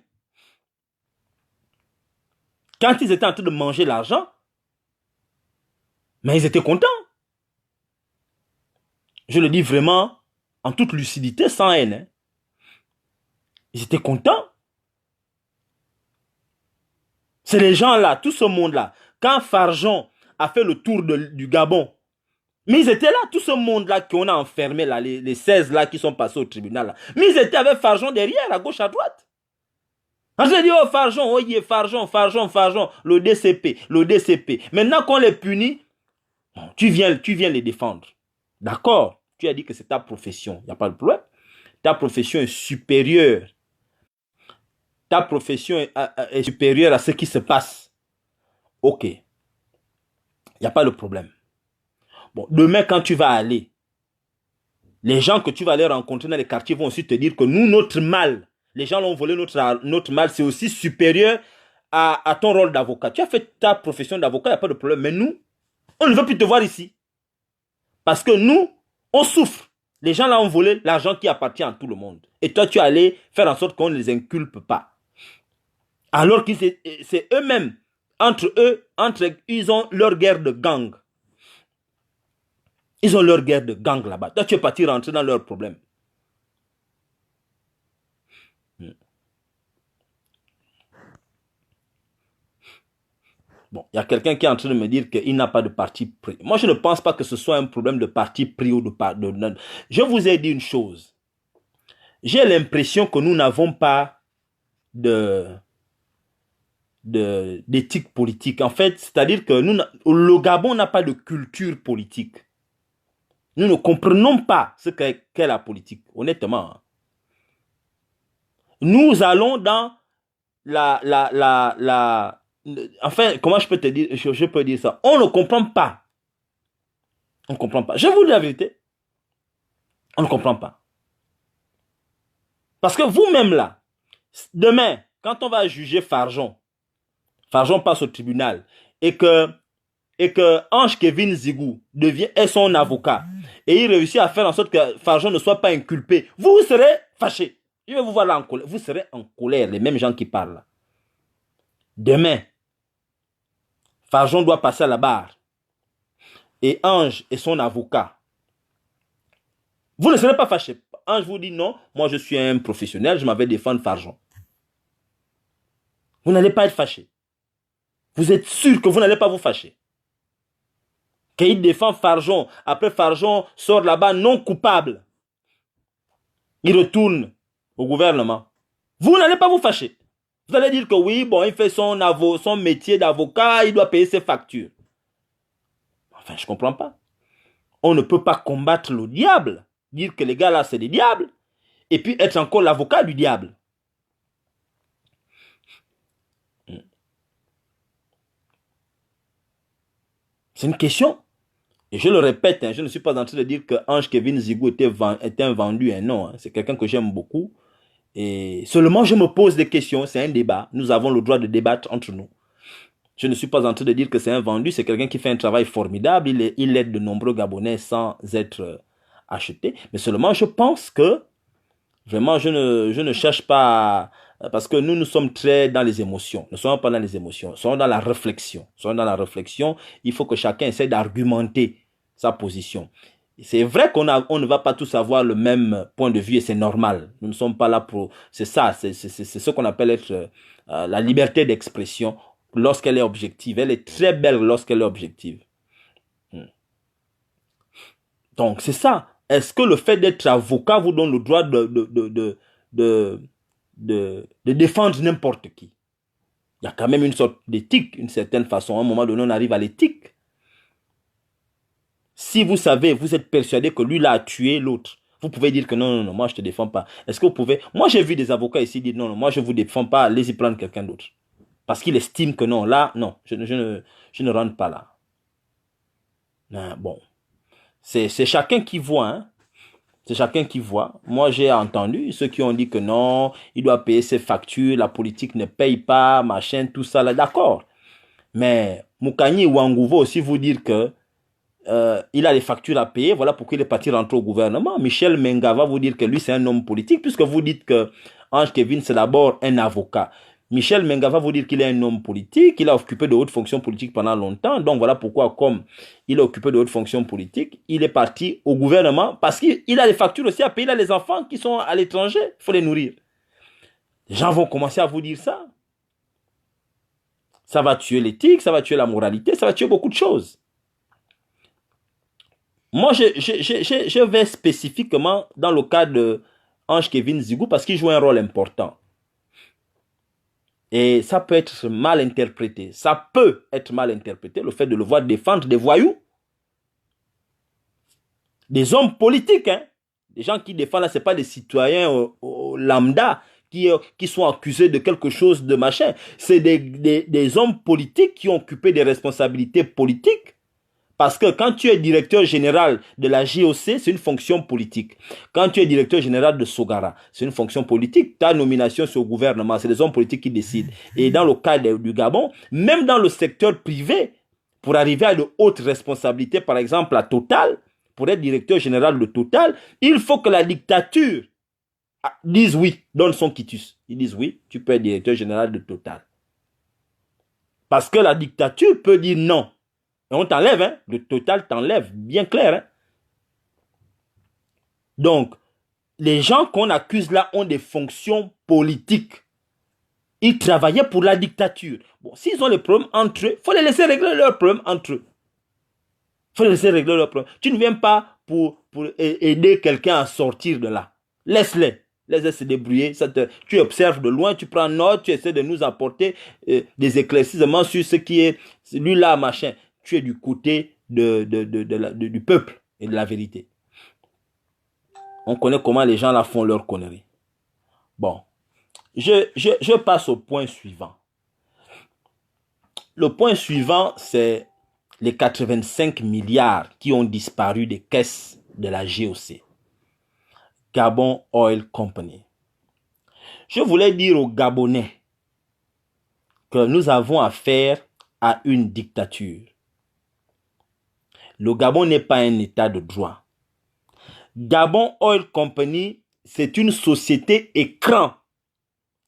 Speaker 1: Quand ils étaient en train de manger l'argent, mais ils étaient contents. Je le dis vraiment en toute lucidité, sans haine. Hein. Ils étaient contents. C'est les gens-là, tout ce monde-là. Quand Farjon a fait le tour du Gabon, mais ils étaient là, tout ce monde-là qu'on a enfermé, là, les 16 là qui sont passés au tribunal. Là. Mais ils étaient avec Farjon derrière, à gauche, à droite. On se dit, oh Farjon, oh yeah, Farjon, le DCP. Maintenant qu'on les punit, tu viens les défendre. D'accord, tu as dit que c'est ta profession, il n'y a pas de problème. Ta profession est supérieure. Ta profession est supérieure à ce qui se passe. Ok, il n'y a pas de problème. Bon, demain, quand tu vas aller, les gens que tu vas aller rencontrer dans les quartiers vont aussi te dire que nous, notre mal, les gens l'ont volé, notre mal, c'est aussi supérieur à ton rôle d'avocat. Tu as fait ta profession d'avocat, il n'y a pas de problème. Mais nous, on ne veut plus te voir ici. Parce que nous, on souffre. Les gens là ont volé l'argent qui appartient à tout le monde. Et toi, tu es allé faire en sorte qu'on ne les inculpe pas. Alors que c'est eux-mêmes, entre eux, ils ont leur guerre de gang. Ils ont leur guerre de gang là-bas. Toi, tu es parti rentrer dans leurs problèmes. Bon, il y a quelqu'un qui est en train de me dire qu'il n'a pas de parti pris. Moi, je ne pense pas que ce soit un problème de parti pris ou de... Je vous ai dit une chose. J'ai l'impression que nous n'avons pas d'éthique politique. En fait, c'est-à-dire que le Gabon n'a pas de culture politique. Nous ne comprenons pas ce qu'est la politique, honnêtement. Nous allons dans enfin, comment je peux te dire, je peux dire ça? On ne comprend pas. On ne comprend pas. Je vous dis la vérité. On ne comprend pas. Parce que vous-même là, demain, quand on va juger Farjon passe au tribunal et que Ange Kevin Zigou est son avocat et il réussit à faire en sorte que Farjon ne soit pas inculpé, vous serez fâché. Je vais vous voir là en colère. Vous serez en colère, les mêmes gens qui parlent là. Demain, Farjon doit passer à la barre et Ange est son avocat. Vous ne serez pas fâché. Ange vous dit non, moi je suis un professionnel, je m'en vais défendre Farjon. Vous n'allez pas être fâché. Vous êtes sûr que vous n'allez pas vous fâcher. Qu'il défend Farjon, après Farjon sort là-bas non coupable. Il retourne au gouvernement. Vous n'allez pas vous fâcher. Vous allez dire que oui, bon, il fait son métier d'avocat, il doit payer ses factures. Enfin, je ne comprends pas. On ne peut pas combattre le diable, dire que les gars là, c'est des diables, et puis être encore l'avocat du diable. C'est une question. Et je le répète, hein, je ne suis pas en train de dire que Ange Kevin Zigou était un vendu. Hein, non, hein, c'est quelqu'un que j'aime beaucoup. Et seulement je me pose des questions, c'est un débat. Nous avons le droit de débattre entre nous. Je ne suis pas en train de dire que c'est un vendu, c'est quelqu'un qui fait un travail formidable. Il aide de nombreux Gabonais sans être acheté. Mais seulement je pense que vraiment je ne cherche pas Parce que nous sommes très dans les émotions. Nous ne sommes pas dans les émotions. Nous sommes dans la réflexion. Nous sommes dans la réflexion. Il faut que chacun essaie d'argumenter sa position. C'est vrai qu'on ne va pas tous avoir le même point de vue et c'est normal. Nous ne sommes pas là pour... C'est ça, c'est ce qu'on appelle être la liberté d'expression lorsqu'elle est objective. Elle est très belle lorsqu'elle est objective. Donc, c'est ça. Est-ce que le fait d'être avocat vous donne le droit de défendre n'importe qui? Il y a quand même une sorte d'éthique, une certaine façon. À un moment donné, on arrive à l'éthique. Si vous savez, vous êtes persuadé que lui là a tué l'autre, vous pouvez dire que non, non, non, moi je ne te défends pas. Est-ce que vous pouvez... Moi j'ai vu des avocats ici dire non, non, moi je ne vous défends pas, allez-y prendre quelqu'un d'autre. Parce qu'il estime que non, là, non, je ne rentre pas là. Non, bon, c'est chacun qui voit, hein. C'est chacun qui voit. Moi, j'ai entendu ceux qui ont dit que non, il doit payer ses factures, la politique ne paye pas, machin, tout ça, là, d'accord. Mais Moukani Ouangou va aussi vous dire que il a les factures à payer, voilà pourquoi il est parti rentrer au gouvernement. Michel Menga va vous dire que lui, c'est un homme politique, puisque vous dites que Ange Kevin, c'est d'abord un avocat. Michel Menga va vous dire qu'il est un homme politique, il a occupé de hautes fonctions politiques pendant longtemps. Donc voilà pourquoi, comme il a occupé de hautes fonctions politiques, il est parti au gouvernement parce qu'il a les factures aussi à payer. Il a les enfants qui sont à l'étranger, il faut les nourrir. Les gens vont commencer à vous dire ça. Ça va tuer l'éthique, ça va tuer la moralité, ça va tuer beaucoup de choses. Moi, je vais spécifiquement dans le cas de Ange Kevin Zigou parce qu'il joue un rôle important. Et ça peut être mal interprété. Ça peut être mal interprété, le fait de le voir défendre des voyous. Des hommes politiques, hein. Des gens qui défendent là, ce n'est pas des citoyens lambda qui sont accusés de quelque chose de machin. C'est des hommes politiques qui ont occupé des responsabilités politiques. Parce que quand tu es directeur général de la JOC, c'est une fonction politique. Quand tu es directeur général de Sogara, c'est une fonction politique. Ta nomination sur le gouvernement, c'est les hommes politiques qui décident. Et dans le cas du Gabon, même dans le secteur privé, pour arriver à de hautes responsabilités, par exemple à Total, pour être directeur général de Total, il faut que la dictature dise oui, donne son quitus. Ils disent oui, tu peux être directeur général de Total. Parce que la dictature peut dire non. Et on t'enlève, hein. Le Total t'enlève, bien clair. Hein. Donc, les gens qu'on accuse là ont des fonctions politiques. Ils travaillaient pour la dictature. Bon, s'ils ont des problèmes entre eux, il faut les laisser régler leurs problèmes entre eux. Il faut les laisser régler leurs problèmes. Tu ne viens pas pour aider quelqu'un à sortir de là. Laisse-les. Laisse-les se débrouiller. Tu observes de loin, tu prends note, tu essaies de nous apporter des éclaircissements sur ce qui est lui-là, machin. Tu es du côté du peuple et de la vérité. On connaît comment les gens là font leurs conneries. Bon, je passe au point suivant. Le point suivant, c'est les 85 milliards qui ont disparu des caisses de la GOC. Gabon Oil Company. Je voulais dire aux Gabonais que nous avons affaire à une dictature. Le Gabon n'est pas un état de droit. Gabon Oil Company, c'est une société écran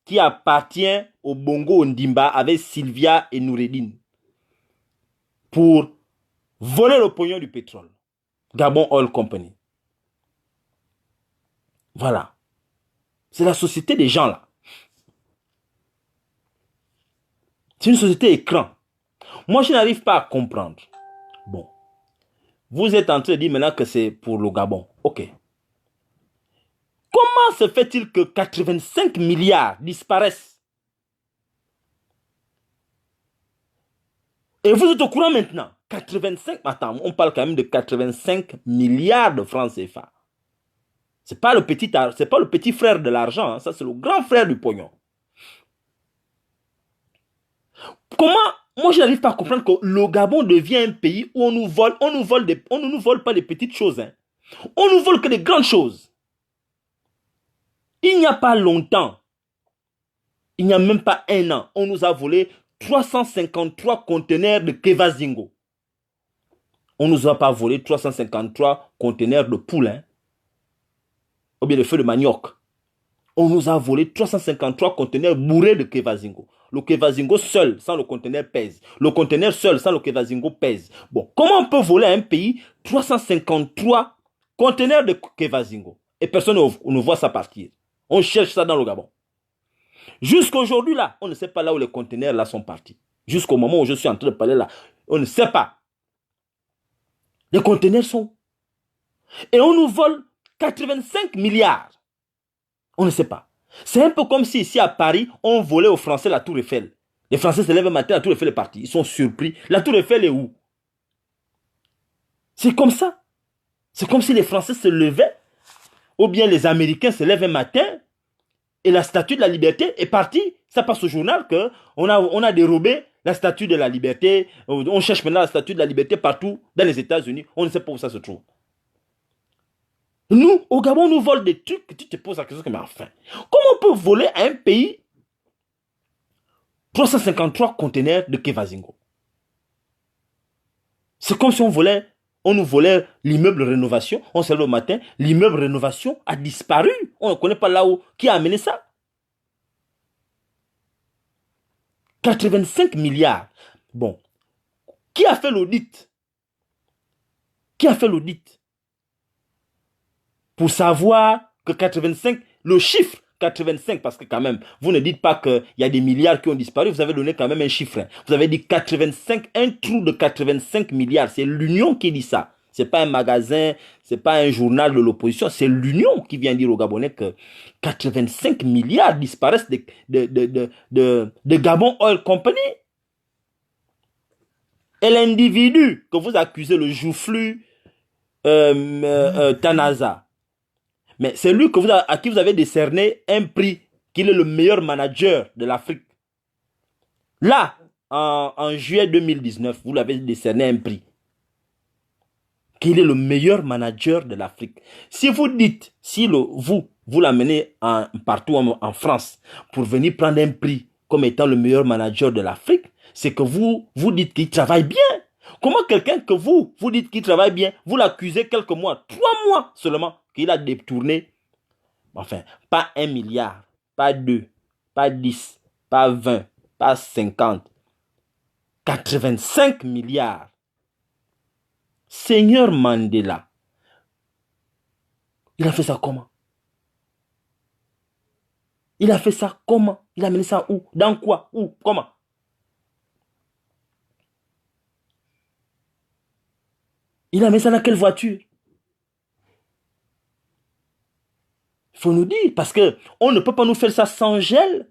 Speaker 1: qui appartient au Bongo Ondimba avec Sylvia et Noureddine pour voler le pognon du pétrole. Gabon Oil Company. Voilà. C'est la société des gens là. C'est une société écran. Moi, je n'arrive pas à comprendre. Bon. Vous êtes en train de dire maintenant que c'est pour le Gabon. Ok. Comment se fait-il que 85 milliards disparaissent? Et vous êtes au courant maintenant. 85, attends, on parle quand même de 85 milliards de francs CFA. C'est pas le petit frère de l'argent, hein, ça c'est le grand frère du pognon. Comment? Moi je n'arrive pas à comprendre que le Gabon devient un pays où on ne nous vole pas des petites choses. Hein. On nous vole que des grandes choses. Il n'y a pas longtemps, il n'y a même pas un an, on nous a volé 353 conteneurs de Kevazingo. On ne nous a pas volé 353 conteneurs de poule, hein, ou bien de feu de manioc. On nous a volé 353 conteneurs bourrés de Kevazingo. Le Kevazingo seul, sans le conteneur, pèse. Le conteneur seul, sans le Kevazingo, pèse. Bon, comment on peut voler à un pays 353 conteneurs de Kevazingo et personne ne voit ça partir? On cherche ça dans le Gabon. Jusqu'à aujourd'hui, là, on ne sait pas là où les conteneurs là sont partis. Jusqu'au moment où je suis en train de parler là, on ne sait pas. Les conteneurs sont. Et on nous vole 85 milliards. On ne sait pas. C'est un peu comme si ici à Paris, on volait aux Français la Tour Eiffel. Les Français se lèvent le matin, la Tour Eiffel est partie. Ils sont surpris. La Tour Eiffel est où? C'est comme ça. C'est comme si les Français se levaient, ou bien les Américains se lèvent un matin, et la statue de la liberté est partie. Ça passe au journal qu'on a dérobé la statue de la liberté. On cherche maintenant la statue de la liberté partout dans les États-Unis. On ne sait pas où ça se trouve. Nous, au Gabon, on nous vole des trucs que tu te poses la question, mais enfin, comment on peut voler à un pays 353 conteneurs de Kevazingo? C'est comme si on nous volait l'immeuble rénovation. On se lève le matin, l'immeuble rénovation a disparu. On ne connaît pas là où, qui a amené ça. 85 milliards. Bon, qui a fait l'audit? Qui a fait l'audit pour savoir que 85, le chiffre 85, parce que quand même, vous ne dites pas qu'il y a des milliards qui ont disparu, vous avez donné quand même un chiffre. Hein. Vous avez dit 85, un trou de 85 milliards. C'est l'Union qui dit ça. Ce n'est pas un magasin, ce n'est pas un journal de l'opposition, c'est l'Union qui vient dire aux Gabonais que 85 milliards disparaissent de Gabon Oil Company. Et l'individu que vous accusez, le joufflu Tanaza, mais c'est lui à qui vous avez décerné un prix, qu'il est le meilleur manager de l'Afrique. Là, en juillet 2019, vous l'avez décerné un prix. Qu'il est le meilleur manager de l'Afrique. Si vous dites, si vous l'amenez partout en France pour venir prendre un prix comme étant le meilleur manager de l'Afrique, c'est que vous dites qu'il travaille bien. Comment quelqu'un que vous dites qu'il travaille bien, vous l'accusez quelques mois, 3 mois seulement, qu'il a détourné, enfin, pas 1 milliard, pas 2, pas 10, pas 20, pas 50, 85 milliards. Seigneur Mandela, il a fait ça comment? Il a fait ça comment? Il a mené ça où? Dans quoi? Où? Comment? Il a mis ça dans quelle voiture? Il faut nous dire, parce qu'on ne peut pas nous faire ça sans gel.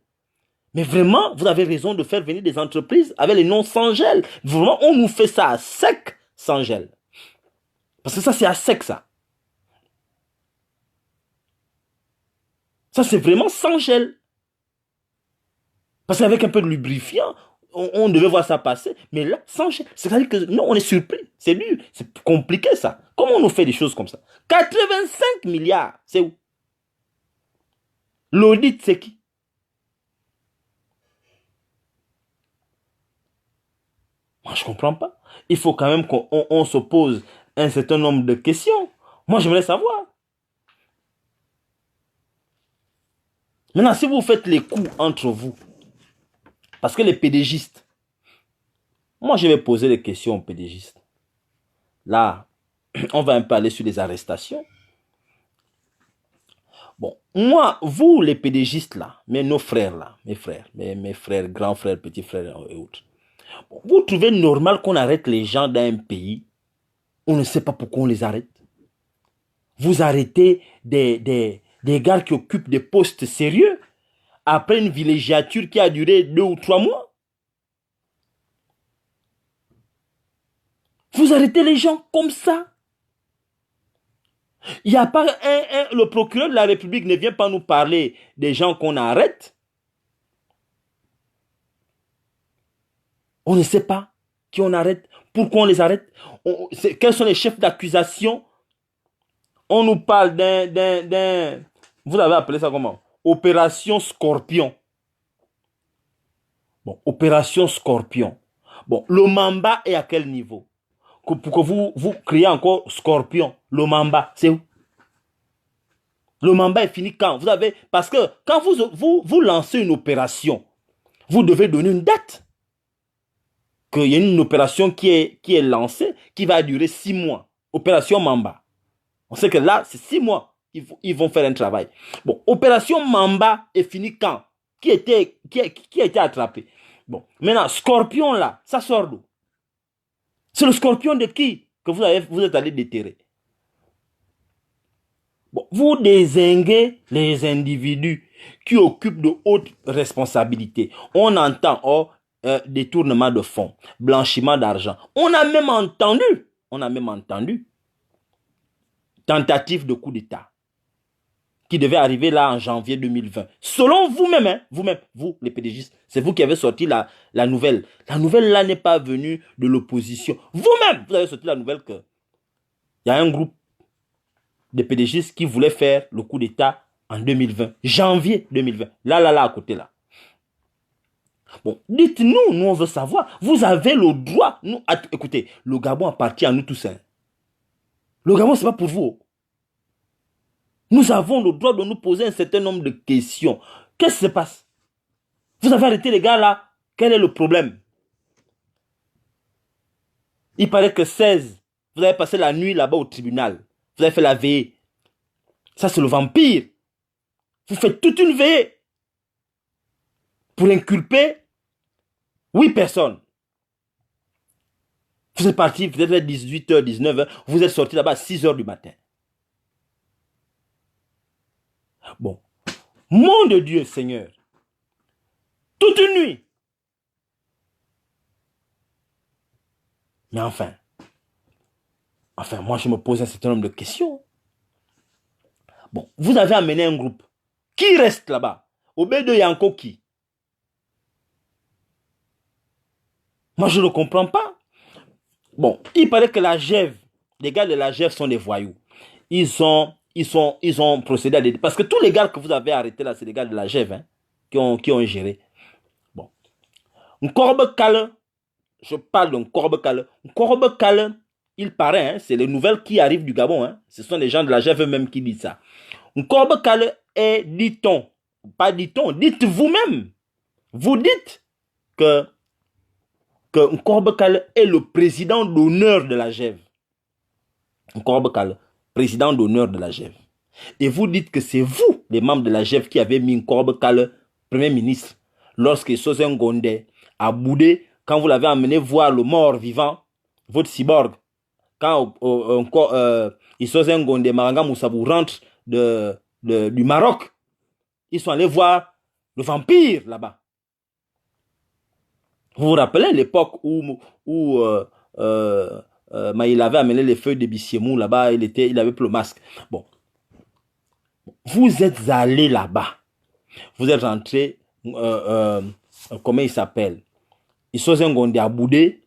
Speaker 1: Mais vraiment, vous avez raison de faire venir des entreprises avec les noms sans gel. Vraiment, on nous fait ça à sec, sans gel. Parce que ça, c'est à sec, ça. Ça, c'est vraiment sans gel. Parce qu'avec un peu de lubrifiant, on devait voir ça passer. Mais là, sans gel. C'est-à-dire que, non, on est surpris. C'est dur. C'est compliqué, ça. Comment on nous fait des choses comme ça? 85 milliards, c'est où? L'audit, c'est qui? Moi, je ne comprends pas. Il faut quand même qu'on se pose un certain nombre de questions. Moi, j'aimerais savoir. Maintenant, si vous faites les coups entre vous, parce que les pédégistes, moi, je vais poser des questions aux pédégistes. Là, on va un peu aller sur les arrestations. Bon, moi, vous, les pédégistes, là, nos frères, là, mes frères, grands frères, petits frères et autres, bon, vous trouvez normal qu'on arrête les gens d'un pays? On ne sait pas pourquoi on les arrête. Vous arrêtez des gars qui occupent des postes sérieux après une villégiature qui a duré 2 ou 3 mois. Vous arrêtez les gens comme ça. Il n'y a pas le procureur de la République ne vient pas nous parler des gens qu'on arrête. On ne sait pas qui on arrête, pourquoi on les arrête. Quels sont les chefs d'accusation? On nous parle vous avez appelé ça comment? Opération Scorpion. Bon, Opération Scorpion. Bon, le Mamba est à quel niveau? Pour que vous criez encore Scorpion. Le Mamba, c'est où? Le Mamba est fini quand? Vous avez, parce que quand vous lancez une opération, vous devez donner une date. Qu'il y a une opération qui est lancée, qui va durer 6 mois. Opération Mamba. On sait que là, c'est 6 mois. Ils vont faire un travail. Bon, opération Mamba est finie quand? Qui a été attrapé? Bon, maintenant, Scorpion là, ça sort d'où? C'est le Scorpion de qui que vous êtes allé déterrer? Bon, vous dézinguez les individus qui occupent de hautes responsabilités. On entend, détournement de fonds, blanchiment d'argent. On a même entendu tentative de coup d'État qui devait arriver là en janvier 2020. Selon vous-même, hein, vous les PDGistes, c'est vous qui avez sorti la nouvelle. La nouvelle là n'est pas venue de l'opposition. Vous-même, vous avez sorti la nouvelle que il y a un groupe de PDGistes qui voulait faire le coup d'État en 2020, janvier 2020. Là, à côté là. Bon, dites-nous, nous on veut savoir. Vous avez le droit. Écoutez, le Gabon appartient à nous tous. Hein. Le Gabon, ce n'est pas pour vous. Nous avons le droit de nous poser un certain nombre de questions. Qu'est-ce qui se passe? Vous avez arrêté les gars là. Quel est le problème? Il paraît que 16, vous avez passé la nuit là-bas au tribunal. Vous avez fait la veillée. Ça, c'est le vampire. Vous faites toute une veillée pour inculper 8 personnes. Vous êtes parti peut-être à 18h, 19h. Vous êtes sorti là-bas à 6h du matin. Bon. Mon de Dieu, Seigneur. Toute une nuit. Mais enfin, moi je me pose un certain nombre de questions. Bon, vous avez amené un groupe. Qui reste là-bas? Au B2, il y a encore qui? Moi, je ne comprends pas. Bon, il paraît que la GEV, les gars de la GEV sont des voyous. Ils ont procédé à des... Parce que tous les gars que vous avez arrêtés là, c'est des gars de la GEV hein, qui ont géré. Bon. Nkorbe Kale, je parle d'un Nkorbe Kale. Nkorbe Kale, il paraît, hein, c'est les nouvelles qui arrivent du Gabon. Hein, ce sont des gens de la GEV eux-mêmes qui disent ça. Nkorbe Kale est, dit-on, pas dit-on, dites vous-même. Vous dites que Nkorbe Kale est le président d'honneur de la GEV. Nkorbe Kale, président d'honneur de la GEV. Et vous dites que c'est vous, les membres de la GEV, qui avez mis Nkorbe Kale Premier ministre lorsque Sosen Gondé a boudé, quand vous l'avez emmené voir le mort vivant, votre cyborg, quand Sosen Gondé, Maranga Moussabou rentre du Maroc, ils sont allés voir le vampire là-bas. Vous vous rappelez l'époque où il avait amené les feuilles de Bissiemou là-bas, il avait plus le masque. Bon. Vous êtes allé là-bas. Vous êtes rentré, comment il s'appelle? Isozen Gondé a boudé.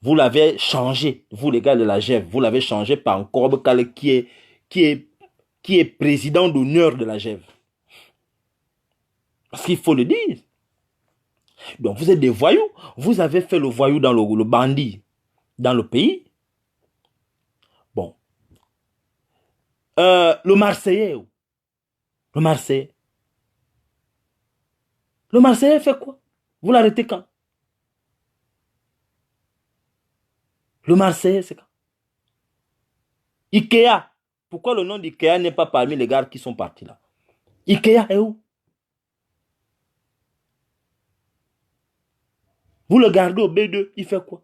Speaker 1: Vous l'avez changé, vous les gars de la GEV, vous l'avez changé par Nkorbe Kale qui est président d'honneur de la GEV. Parce qu'il faut le dire. Donc vous êtes des voyous. Vous avez fait le voyou dans le bandit dans le pays. Bon. Le Marseillais. Le Marseillais. Le Marseillais fait quoi? Vous l'arrêtez quand? Le Marseillais, c'est quand? Ikea. Pourquoi le nom d'Ikea n'est pas parmi les gars qui sont partis là? Ikea est où? Vous le gardez au B2, il fait quoi?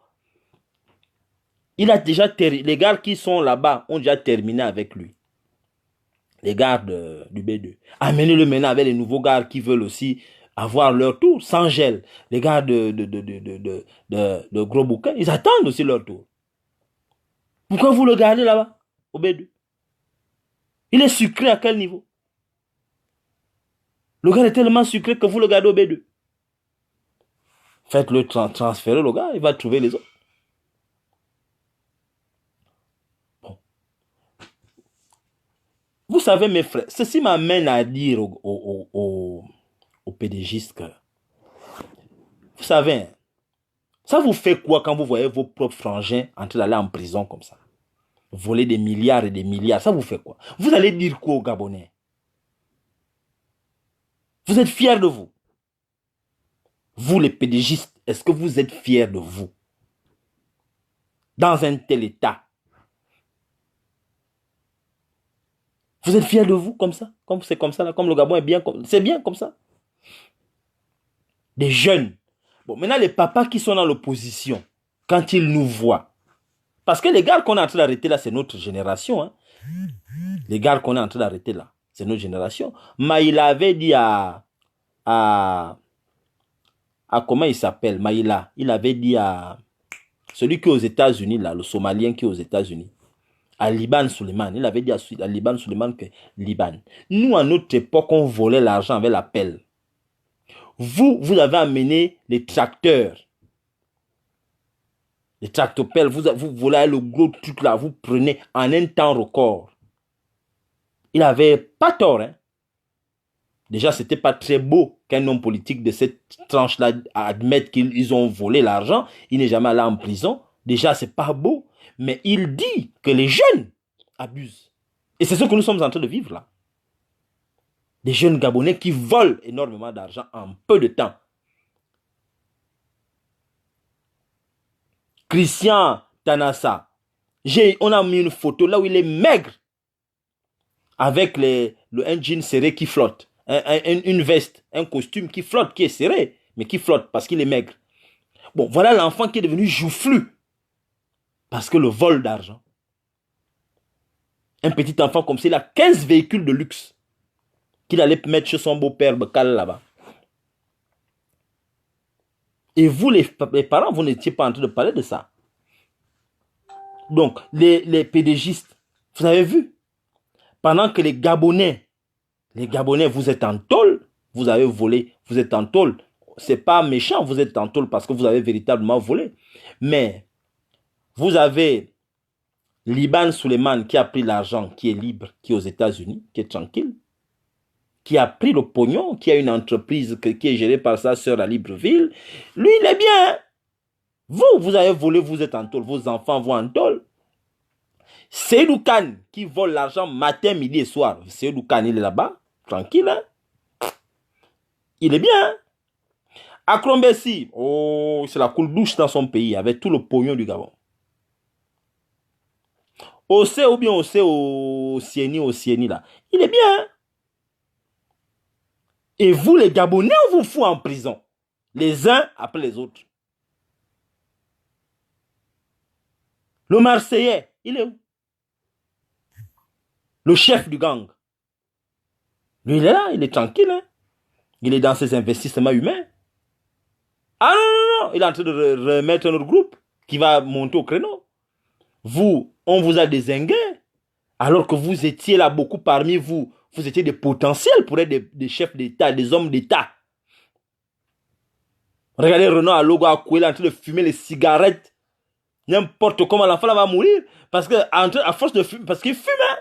Speaker 1: Il a déjà terminé. Les gars qui sont là-bas ont déjà terminé avec lui. Les gars du B2. Amenez-le maintenant avec les nouveaux gars qui veulent aussi avoir leur tour, sans gel. Les gars de Gros Bouquin, ils attendent aussi leur tour. Pourquoi vous le gardez là-bas, au B2? Il est sucré à quel niveau? Le gars est tellement sucré que vous le gardez au B2. Faites-le transférer, le gars, il va trouver les autres. Bon. Vous savez, mes frères, ceci m'amène à dire aux PDGistes que, vous savez, ça vous fait quoi quand vous voyez vos propres frangins en train d'aller en prison comme ça? Voler des milliards et des milliards, ça vous fait quoi? Vous allez dire quoi aux Gabonais? Vous êtes fiers de vous? Vous, les pédégistes, est-ce que vous êtes fiers de vous? Dans un tel état. Vous êtes fiers de vous comme ça? Comme c'est comme ça, là, comme le Gabon est bien, c'est bien comme ça. Des jeunes. Bon, maintenant, les papas qui sont dans l'opposition, quand ils nous voient, parce que les gars qu'on est en train d'arrêter là, c'est notre génération. Hein. Les gars qu'on est en train d'arrêter là, c'est notre génération. Mais il avait dit à comment il s'appelle, Maïla, il avait dit à celui qui est aux États-Unis, là, le Somalien qui est aux États-Unis, à Liban Suleiman, il avait dit à Liban Suleiman que Liban, nous, à notre époque, on volait l'argent avec la pelle. Vous avez amené les tracteurs. Les tractopelles, vous volez le gros truc là, vous prenez en un temps record. Il avait pas tort, hein. Déjà, c'était pas très beau qu'un homme politique de cette tranche-là admette qu'ils ont volé l'argent. Il n'est jamais allé en prison. Déjà, c'est pas beau. Mais il dit que les jeunes abusent. Et c'est ce que nous sommes en train de vivre là. Des jeunes Gabonais qui volent énormément d'argent en peu de temps. Christian Tanassa, on a mis une photo là où il est maigre. Avec un jean serré qui flotte. Une veste, un costume qui flotte, qui est serré, mais qui flotte parce qu'il est maigre. Bon, voilà l'enfant qui est devenu joufflu. Parce que le vol d'argent. Un petit enfant comme ça, il a 15 véhicules de luxe qu'il allait mettre chez son beau-père Bekal là-bas. Et vous, les parents, vous n'étiez pas en train de parler de ça. Donc, les pédégistes, vous avez vu, pendant que les Gabonais, vous êtes en tôle, vous avez volé, vous êtes en tôle. C'est pas méchant, vous êtes en tôle parce que vous avez véritablement volé. Mais vous avez Liban Suleiman qui a pris l'argent, qui est libre, qui est aux États-Unis, qui est tranquille, qui a pris le pognon, qui a une entreprise qui est gérée par sa sœur à Libreville. Lui, il est bien. Vous avez volé, vous êtes en tôle, vos enfants vont en tôle. Seydou Kane qui vole l'argent matin, midi et soir. Seydou Kane, il est là-bas, tranquille. Hein? Il est bien. Akrom Bessi, oh, c'est la coule douche dans son pays, avec tout le pognon du Gabon. Ossé ou bien Ossé au Sieni là. Il est bien. Et vous, les Gabonais, on vous fout en prison. Les uns après les autres. Le Marseillais, il est où? Le chef du gang. Lui, il est là, il est tranquille. Hein? Il est dans ses investissements humains. Ah non, il est en train de remettre notre groupe qui va monter au créneau. Vous, on vous a dézingué. Alors que vous étiez là, beaucoup parmi vous, vous étiez des potentiels pour être des chefs d'État, des hommes d'État. Regardez Renaud Alogo Akoué en train de fumer les cigarettes. N'importe comment l'enfant va mourir. Parce que, à force de fumer, parce qu'il fume. Hein?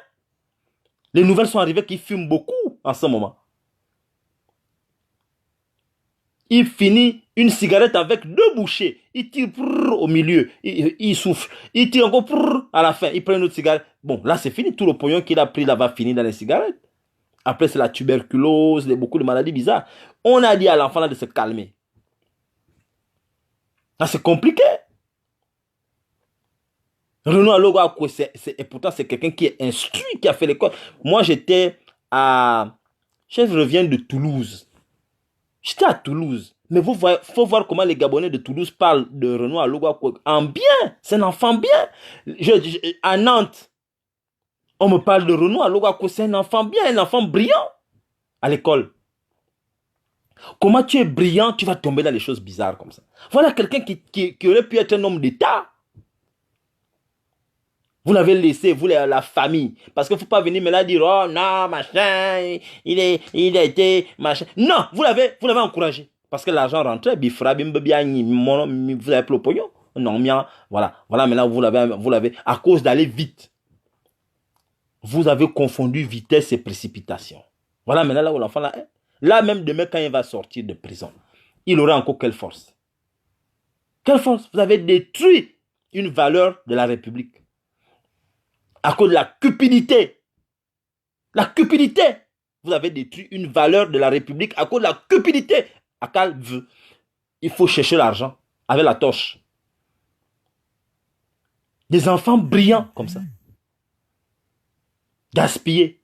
Speaker 1: Les nouvelles sont arrivées qu'il fume beaucoup en ce moment. Il finit une cigarette avec 2 bouchées. Il tire au milieu. Il souffle. Il tire encore à la fin. Il prend une autre cigarette. Bon, là, c'est fini. Tout le pognon qu'il a pris là va finir dans les cigarettes. Après, c'est la tuberculose, beaucoup de maladies bizarres. On a dit à l'enfant là de se calmer. Là, c'est compliqué. Renaud Alogo, et pourtant, c'est quelqu'un qui est instruit, qui a fait l'école. Moi, j'étais à... Je reviens de Toulouse. J'étais à Toulouse. Mais il faut voir comment les Gabonais de Toulouse parlent de Renaud Alogo en bien. C'est un enfant bien. À Nantes, on me parle de Renaud Alogo, c'est un enfant bien, un enfant brillant à l'école. Comment tu es brillant, tu vas tomber dans des choses bizarres comme ça. Voilà quelqu'un qui aurait pu être un homme d'État. Vous l'avez laissé, vous, la famille. Parce qu'il ne faut pas venir me là dire, oh non, machin, il a été, machin. Non, vous l'avez encouragé. Parce que l'argent rentrait, bifra, bimbebiani, vous avez pris le pognon. Non, bien, voilà. Voilà, maintenant, vous l'avez, à cause d'aller vite. Vous avez confondu vitesse et précipitation. Voilà, maintenant, là où l'enfant, là, même demain, quand il va sortir de prison, il aura encore quelle force? Quelle force? Vous avez détruit une valeur de la République. À cause de la cupidité. La cupidité. Vous avez détruit une valeur de la République à cause de la cupidité. Akal veut. Il faut chercher l'argent avec la torche. Des enfants brillants comme ça. Gaspillés.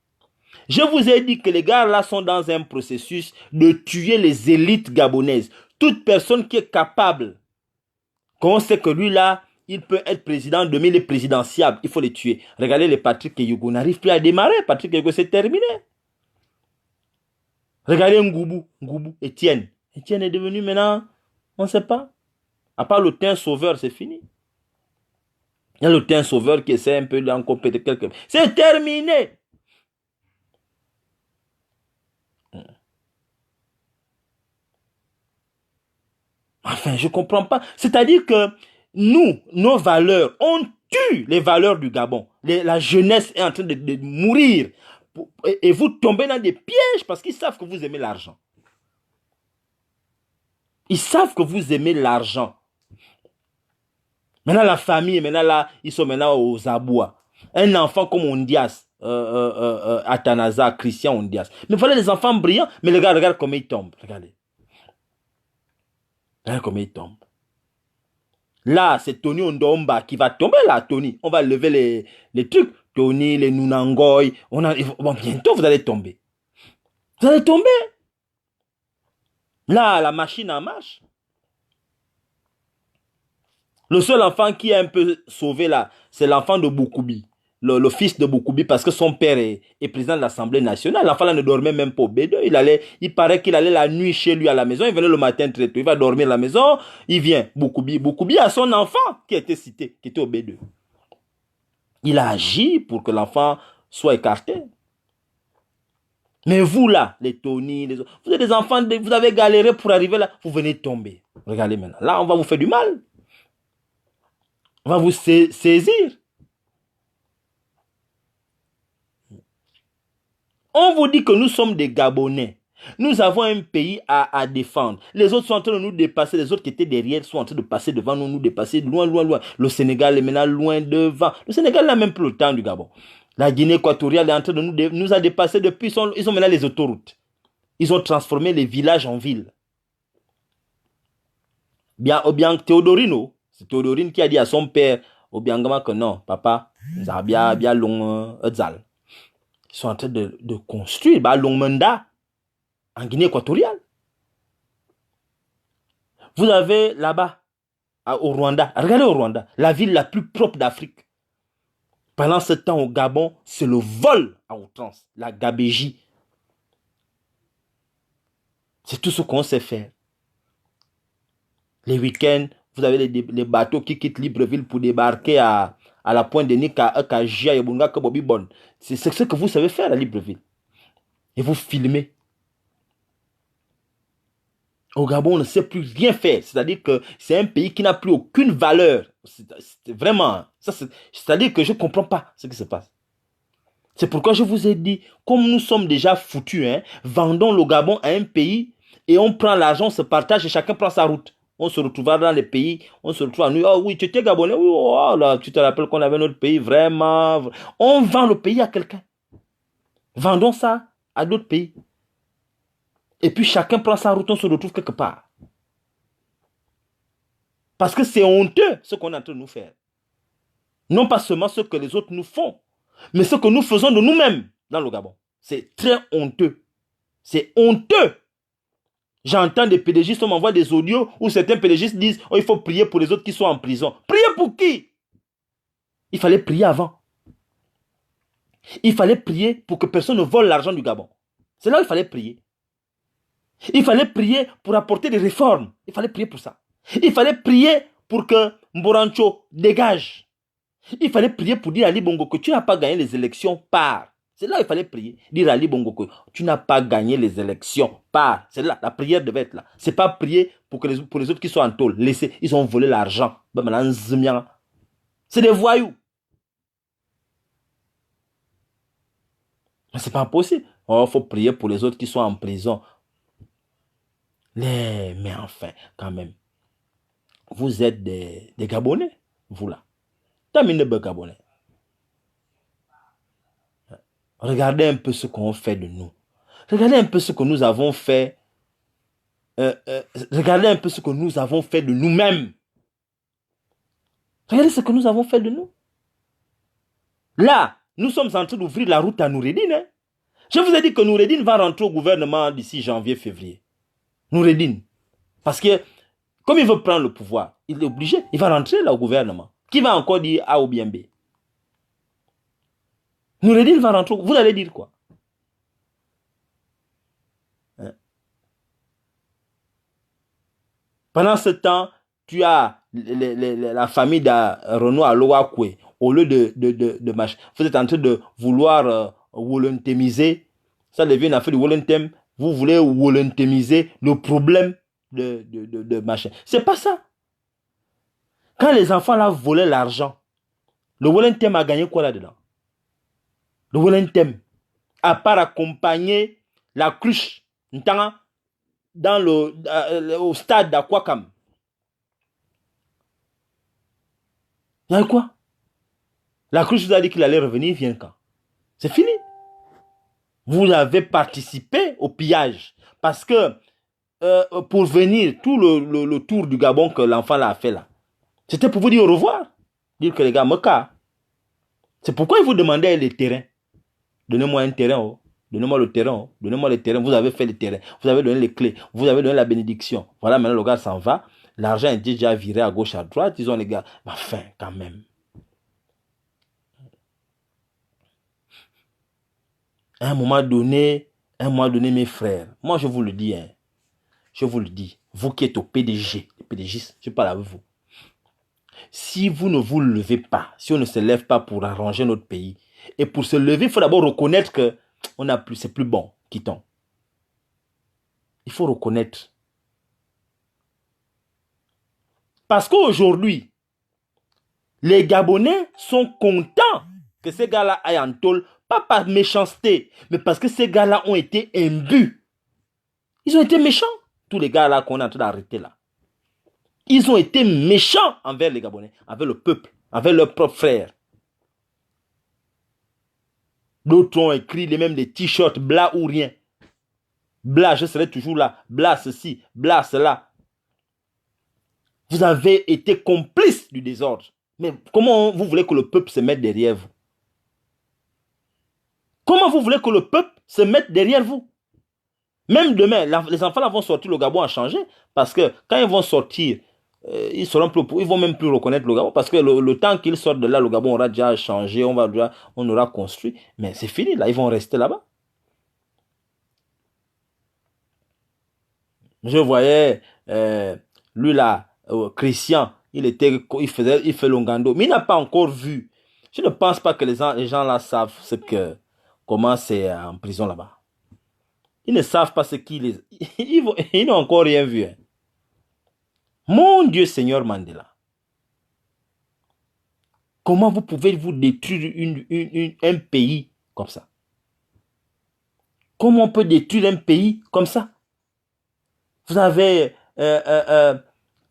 Speaker 1: Je vous ai dit que les gars là sont dans un processus de tuer les élites gabonaises. Toute personne qui est capable, qu'on sait que lui là, il peut être président, demain il est présidentiable, il faut les tuer. Regardez les Patrick Keyugo, n'arrive plus à démarrer. Patrick Keyugo, c'est terminé. Regardez Ngoubou, Étienne. Étienne est devenu maintenant, on ne sait pas. À part le teint sauveur, c'est fini. Il y a le teint sauveur qui essaie un peu d'encore péter quelque... C'est terminé. Enfin, je ne comprends pas. C'est-à-dire que nous, nos valeurs, on tue les valeurs du Gabon. La jeunesse est en train de mourir. Et vous tombez dans des pièges parce qu'ils savent que vous aimez l'argent. Ils savent que vous aimez l'argent. Maintenant, la famille, maintenant là, ils sont maintenant aux abois. Un enfant comme Ondias, Atanaza, Christian Ondias. Mais voilà les enfants brillants. Mais regarde comment ils tombent. Regardez. Regardez comment ils tombent. Là, c'est Tony Ondomba qui va tomber là, Tony. On va lever les trucs. Tony, les Nunangoy. Bon, bientôt, vous allez tomber. Vous allez tomber. Là, la machine en marche. Le seul enfant qui est un peu sauvé là, c'est l'enfant de Boukoubi. Le fils de Boukoubi, parce que son père est président de l'Assemblée nationale. L'enfant là ne dormait même pas au B2. Il paraît qu'il allait la nuit chez lui à la maison. Il venait le matin très tôt. Il va dormir à la maison. Il vient. Boukoubi. Boukoubi a son enfant qui était cité, qui était au B2. Il a agi pour que l'enfant soit écarté. Mais vous là, les Tony, les autres, vous êtes des enfants, vous avez galéré pour arriver là. Vous venez tomber. Regardez maintenant. Là, on va vous faire du mal. On va vous saisir. On vous dit que nous sommes des Gabonais. Nous avons un pays à défendre. Les autres sont en train de nous dépasser. Les autres qui étaient derrière sont en train de passer devant nous, nous dépasser loin, loin, loin. Le Sénégal est maintenant loin devant. Le Sénégal n'a même plus le temps du Gabon. La Guinée équatoriale est en train de nous a dépassé depuis. Ils ont maintenant les autoroutes. Ils ont transformé les villages en villes. Bien Théodorino, c'est Théodorine qui a dit à son père, Obiangama, que non, papa, nous avons bien long Edzal. Ils sont en train de construire Longmanda en Guinée équatoriale. Vous avez là-bas, au Rwanda, regardez au Rwanda, la ville la plus propre d'Afrique. Pendant ce temps au Gabon, c'est le vol à outrance, la gabégie. C'est tout ce qu'on sait faire. Les week-ends, vous avez les bateaux qui quittent Libreville pour débarquer à la pointe de Nika, à Jia, Yabunga, Kabobibon. C'est ce que vous savez faire à Libreville. Et vous filmez. Au Gabon, on ne sait plus rien faire. C'est-à-dire que c'est un pays qui n'a plus aucune valeur. C'est vraiment... C'est-à-dire que je ne comprends pas ce qui se passe. C'est pourquoi je vous ai dit, comme nous sommes déjà foutus, hein, vendons le Gabon à un pays et on prend l'argent, on se partage et chacun prend sa route. On se retrouvera dans les pays, on se retrouve à nous. Oh oui, tu étais Gabonais, oui, oh, là, tu te rappelles qu'on avait notre pays, vraiment. On vend le pays à quelqu'un. Vendons ça à d'autres pays. Et puis chacun prend sa route, on se retrouve quelque part. Parce que c'est honteux ce qu'on est en train de nous faire. Non pas seulement ce que les autres nous font, mais ce que nous faisons de nous-mêmes dans le Gabon. C'est très honteux. C'est honteux. J'entends des PDGistes, on m'envoie des audios où certains PDGistes disent oh, il faut prier pour les autres qui sont en prison. Prier pour qui? Il fallait prier avant. Il fallait prier pour que personne ne vole l'argent du Gabon. C'est là où il fallait prier. Il fallait prier pour apporter des réformes. Il fallait prier pour ça. Il fallait prier pour que Mborancho dégage. Il fallait prier pour dire à Ali Bongo que tu n'as pas gagné les élections par. C'est là qu'il fallait prier. Dire à Ali Bongo que tu n'as pas gagné les élections par. C'est là, la prière devait être là. C'est pas prier pour les autres qui sont en tôle. Laissez, ils ont volé l'argent. C'est des voyous. Mais c'est pas possible. Oh, faut prier pour les autres qui sont en prison. Mais enfin, quand même. Vous êtes des Gabonais, vous là. Tamine de Gabonais. Regardez un peu ce qu'on fait de nous. Regardez un peu ce que nous avons fait. Regardez un peu ce que nous avons fait de nous-mêmes. Regardez ce que nous avons fait de nous. Là, nous sommes en train d'ouvrir la route à Noureddine. Hein? Je vous ai dit que Noureddine va rentrer au gouvernement d'ici janvier-février. Noureddine. Parce que, comme il veut prendre le pouvoir, il est obligé, il va rentrer là au gouvernement. Qui va encore dire A ou bien B? Noureddine va rentrer, vous allez dire quoi? Hein? Pendant ce temps, tu as la famille de Renaud Aloakwe. Au lieu de marcher, vous êtes en train de vouloir volontémiser. Ça devient une affaire de volontém. Vous voulez volontémiser le problème de machin. C'est pas ça. Quand les enfants là volaient l'argent, le volontém a gagné quoi là-dedans? Le volontém, à part accompagner la cruche au stade d'Aquacam. Il y a quoi? La cruche vous a dit qu'il allait revenir, il vient quand? C'est fini. Vous avez participé au pillage. Parce que pour venir, tout le tour du Gabon que l'enfant l'a fait là, c'était pour vous dire au revoir. Dire que les gars, me cas. C'est pourquoi il vous demandait les terrains. Donnez-moi un terrain, oh. Donnez-moi le terrain, oh. Donnez-moi le terrain. Vous avez fait le terrain. Vous avez donné les clés. Vous avez donné la bénédiction. Voilà, maintenant le gars s'en va. L'argent est déjà viré à gauche, à droite. Ils ont les gars. Enfin, quand même. À un moment donné, mes frères, moi je vous le dis, hein, je vous le dis, vous qui êtes au PDG, le PDG, je parle avec vous. Si vous ne vous levez pas, si on ne se lève pas pour arranger notre pays, et pour se lever, il faut d'abord reconnaître que c'est plus bon, quittons. Il faut reconnaître. Parce qu'aujourd'hui, les Gabonais sont contents que ces gars-là aillent en tôle, pas par méchanceté, mais parce que ces gars-là ont été imbus. Ils ont été méchants, tous les gars-là qu'on est en train d'arrêter là. Ils ont été méchants envers les Gabonais, envers le peuple, envers leurs propres frères. D'autres ont écrit les mêmes des t-shirts, blas ou rien. Blas, je serai toujours là. Blas ceci, blas cela. Vous avez été complices du désordre. Mais comment vous voulez que le peuple se mette derrière vous? Comment vous voulez que le peuple se mette derrière vous? Même demain, les enfants là vont sortir, le Gabon a changé. Parce que quand ils vont sortir, ils vont même plus reconnaître le Gabon. Parce que le temps qu'ils sortent de là, le Gabon aura déjà changé, on aura construit. Mais c'est fini, là, ils vont rester là-bas. Je voyais, lui là, Christian, il fait Longando. Mais il n'a pas encore vu. Je ne pense pas que les gens là savent comment c'est en prison là-bas. Ils ne savent pas ce qu'ils... Ils n'ont encore rien vu. Hein. Mon Dieu, Seigneur Mandela. Comment vous pouvez vous détruire un pays comme ça? Comment on peut détruire un pays comme ça? Vous avez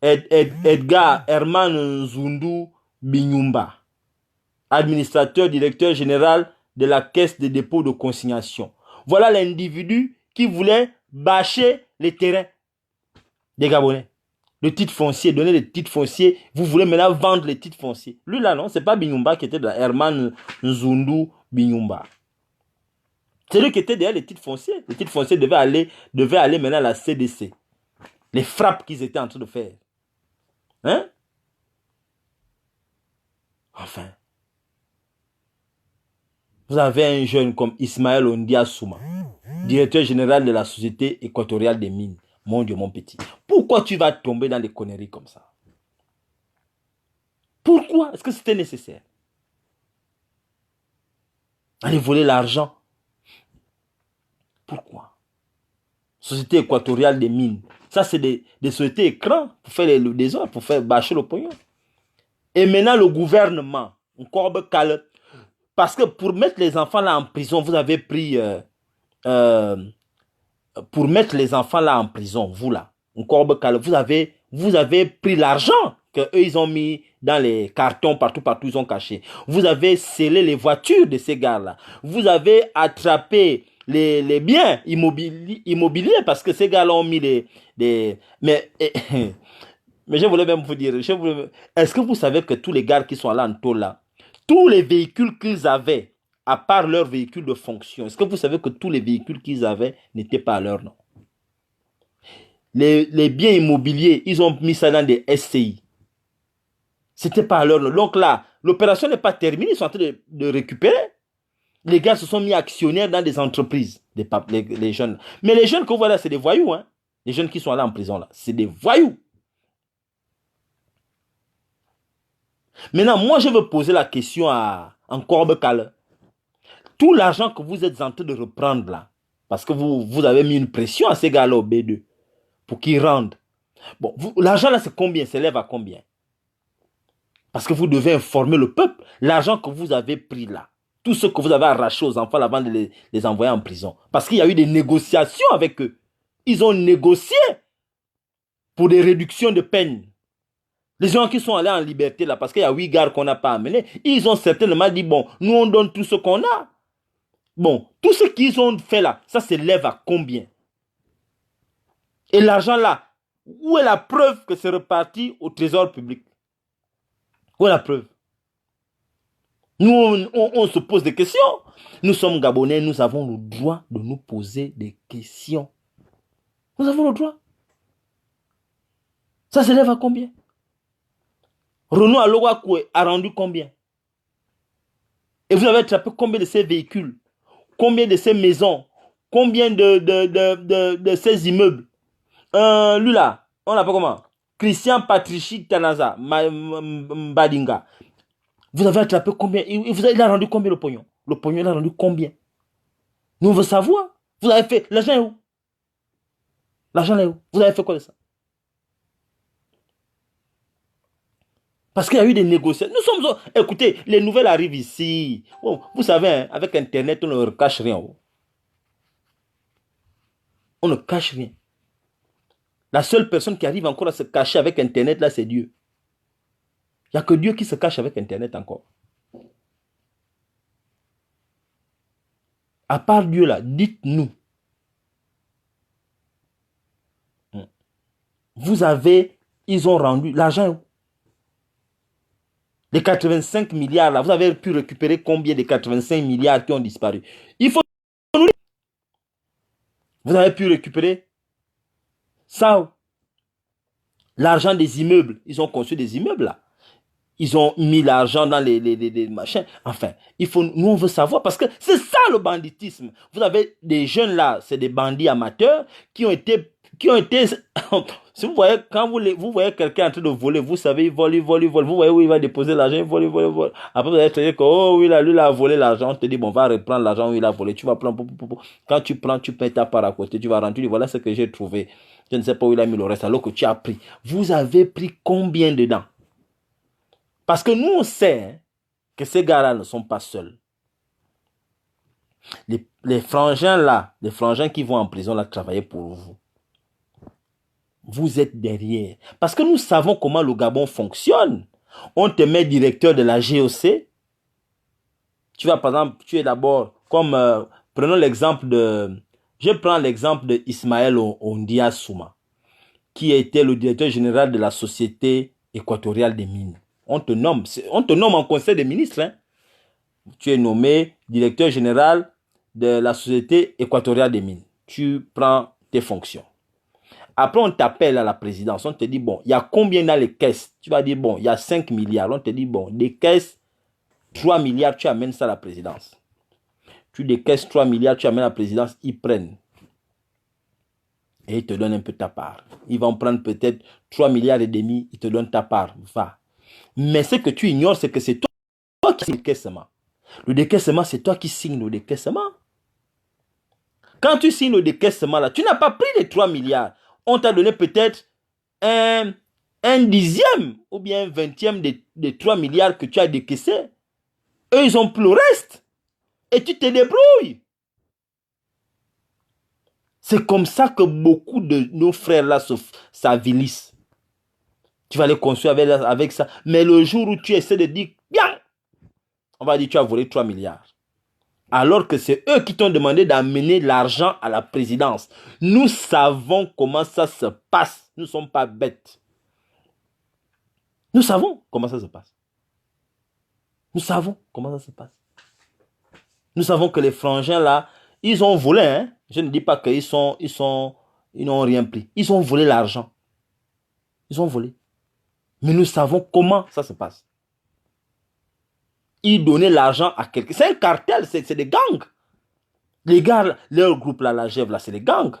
Speaker 1: Edgar Herman Zundu Binyumba, administrateur, directeur général de la Caisse de dépôt de consignation. Voilà l'individu qui voulait bâcher les terrains des Gabonais. Le titre foncier, donner les titres fonciers. Vous voulez maintenant vendre les titres fonciers. Lui là, non, c'est pas Binyumba qui était de Herman Zundu Binyumba. C'est lui qui était derrière les titres fonciers. Les titres fonciers devaient aller maintenant à la CDC. Les frappes qu'ils étaient en train de faire. Hein? Enfin. Vous avez un jeune comme Ismaël Ondia Souma, directeur général de la Société équatoriale des mines. Mon Dieu, mon petit. Pourquoi tu vas tomber dans des conneries comme ça? Pourquoi? Est-ce que c'était nécessaire? Aller voler l'argent. Pourquoi? Société équatoriale des mines. Ça, c'est des sociétés écrans pour faire le désordre, pour faire bâcher le pognon. Et maintenant, le gouvernement, encore calme. Parce que pour mettre les enfants là en prison, vous avez pris... pour mettre les enfants là en prison, vous là, vous avez pris l'argent qu'eux ils ont mis dans les cartons, partout, ils ont caché. Vous avez scellé les voitures de ces gars là. Vous avez attrapé les biens immobiliers parce que ces gars-là ont mis mais, mais je voulais même vous dire, est-ce que vous savez que tous les gars qui sont là en tôle là, tous les véhicules qu'ils avaient, à part leurs véhicules de fonction, est-ce que vous savez que tous les véhicules qu'ils avaient n'étaient pas à leur nom? Les biens immobiliers, ils ont mis ça dans des SCI. C'était pas à leur nom. Donc là, l'opération n'est pas terminée, ils sont en train de récupérer. Les gars se sont mis actionnaires dans des entreprises, les jeunes. Mais les jeunes que vous voyez là, c'est des voyous. Hein? Les jeunes qui sont là en prison, là, c'est des voyous. Maintenant, moi, je veux poser la question à Corbe Kale. Tout l'argent que vous êtes en train de reprendre là, parce que vous avez mis une pression à ces gars-là au B2 pour qu'ils rendent. Bon, l'argent là, c'est combien? S'élève à combien? Parce que vous devez informer le peuple. L'argent que vous avez pris là, tout ce que vous avez arraché aux enfants avant de les envoyer en prison. Parce qu'il y a eu des négociations avec eux. Ils ont négocié pour des réductions de peine. Les gens qui sont allés en liberté là, parce qu'il y a 8 gars qu'on n'a pas amenés, ils ont certainement dit, bon, nous on donne tout ce qu'on a. Bon, tout ce qu'ils ont fait là, ça s'élève à combien? Et l'argent là, où est la preuve que c'est reparti au trésor public? Où est la preuve? Nous, on se pose des questions. Nous sommes Gabonais, nous avons le droit de nous poser des questions. Nous avons le droit. Ça s'élève à combien? Renault Alogakoué a rendu combien? Et vous avez attrapé combien de ces véhicules? Combien de ces maisons? Combien de ces immeubles? Lui là, on l'appelle comment? Christian Patrici Tanaza Mbadinga. Vous avez attrapé combien? Il a rendu combien le pognon? Le pognon, il a rendu combien? Nous, on veut savoir. Vous avez fait... L'argent est où? L'argent est où? Vous avez fait quoi de ça? Parce qu'il y a eu des négociations. Nous sommes... Écoutez, les nouvelles arrivent ici. Oh, vous savez, hein, avec Internet, on ne cache rien. Oh. On ne cache rien. La seule personne qui arrive encore à se cacher avec Internet, là, c'est Dieu. Il n'y a que Dieu qui se cache avec Internet encore. À part Dieu, là, dites-nous. Vous avez... Ils ont rendu... L'argent est où? Les 85 milliards, là, vous avez pu récupérer combien des 85 milliards qui ont disparu? Il faut nous dire. Vous avez pu récupérer ça. L'argent des immeubles. Ils ont construit des immeubles, là. Ils ont mis l'argent dans les machins. Enfin, nous, on veut savoir parce que c'est ça le banditisme. Vous avez des jeunes là, c'est des bandits amateurs qui ont été si vous voyez, quand vous voyez quelqu'un en train de voler, vous savez, il vole. Vous voyez où il va déposer l'argent, il vole. Après, vous allez te dire que, oh oui, là, lui, il a volé l'argent. On te dit, bon, on va reprendre l'argent où il a volé. Tu vas prendre, quand tu prends, tu payes ta part à côté, tu vas rentrer, tu dis, voilà ce que j'ai trouvé. Je ne sais pas où il a mis le reste, alors que tu as pris. Vous avez pris combien dedans? Parce que nous, on sait hein, que ces gars-là ne sont pas seuls. Les frangins là, les frangins qui vont en prison là travailler pour vous. Vous êtes derrière. Parce que nous savons comment le Gabon fonctionne. On te met directeur de la GOC. Tu vas par exemple, tu es d'abord comme, prenons l'exemple de, je prends l'exemple de Ismaël Ondia Souma, qui était le directeur général de la Société équatoriale des mines. On te nomme en conseil des ministres. Hein. Tu es nommé directeur général de la Société équatoriale des mines. Tu prends tes fonctions. Après, on t'appelle à la présidence. On te dit, bon, il y a combien dans les caisses? Tu vas dire, bon, il y a 5 milliards. On te dit, bon, des caisses, 3 milliards, tu amènes ça à la présidence. Tu décaisses 3 milliards, tu amènes à la présidence, ils prennent. Et ils te donnent un peu ta part. Ils vont prendre peut-être 3 milliards et demi, ils te donnent ta part. Va. Mais ce que tu ignores, c'est que c'est toi qui signes le décaissement. Le décaissement, c'est toi qui signes le décaissement. Quand tu signes le décaissement, là, tu n'as pas pris les 3 milliards. On t'a donné peut-être un dixième ou bien un vingtième des 3 milliards que tu as décaissés. Eux, ils ont pris le reste. Et tu te débrouilles. C'est comme ça que beaucoup de nos frères là s'avilissent. Tu vas les construire avec ça. Mais le jour où tu essaies de dire, bien, on va dire tu as volé 3 milliards. Alors que c'est eux qui t'ont demandé d'amener l'argent à la présidence. Nous savons comment ça se passe. Nous ne sommes pas bêtes. Nous savons comment ça se passe. Nous savons comment ça se passe. Nous savons que les frangins là, ils ont volé. Hein? Je ne dis pas qu'ils ils n'ont rien pris. Ils ont volé l'argent. Ils ont volé. Mais nous savons comment ça se passe. Ils donnaient l'argent à quelqu'un. C'est un cartel, c'est des gangs. Les gars, leur groupe là, la GEV là, c'est des gangs.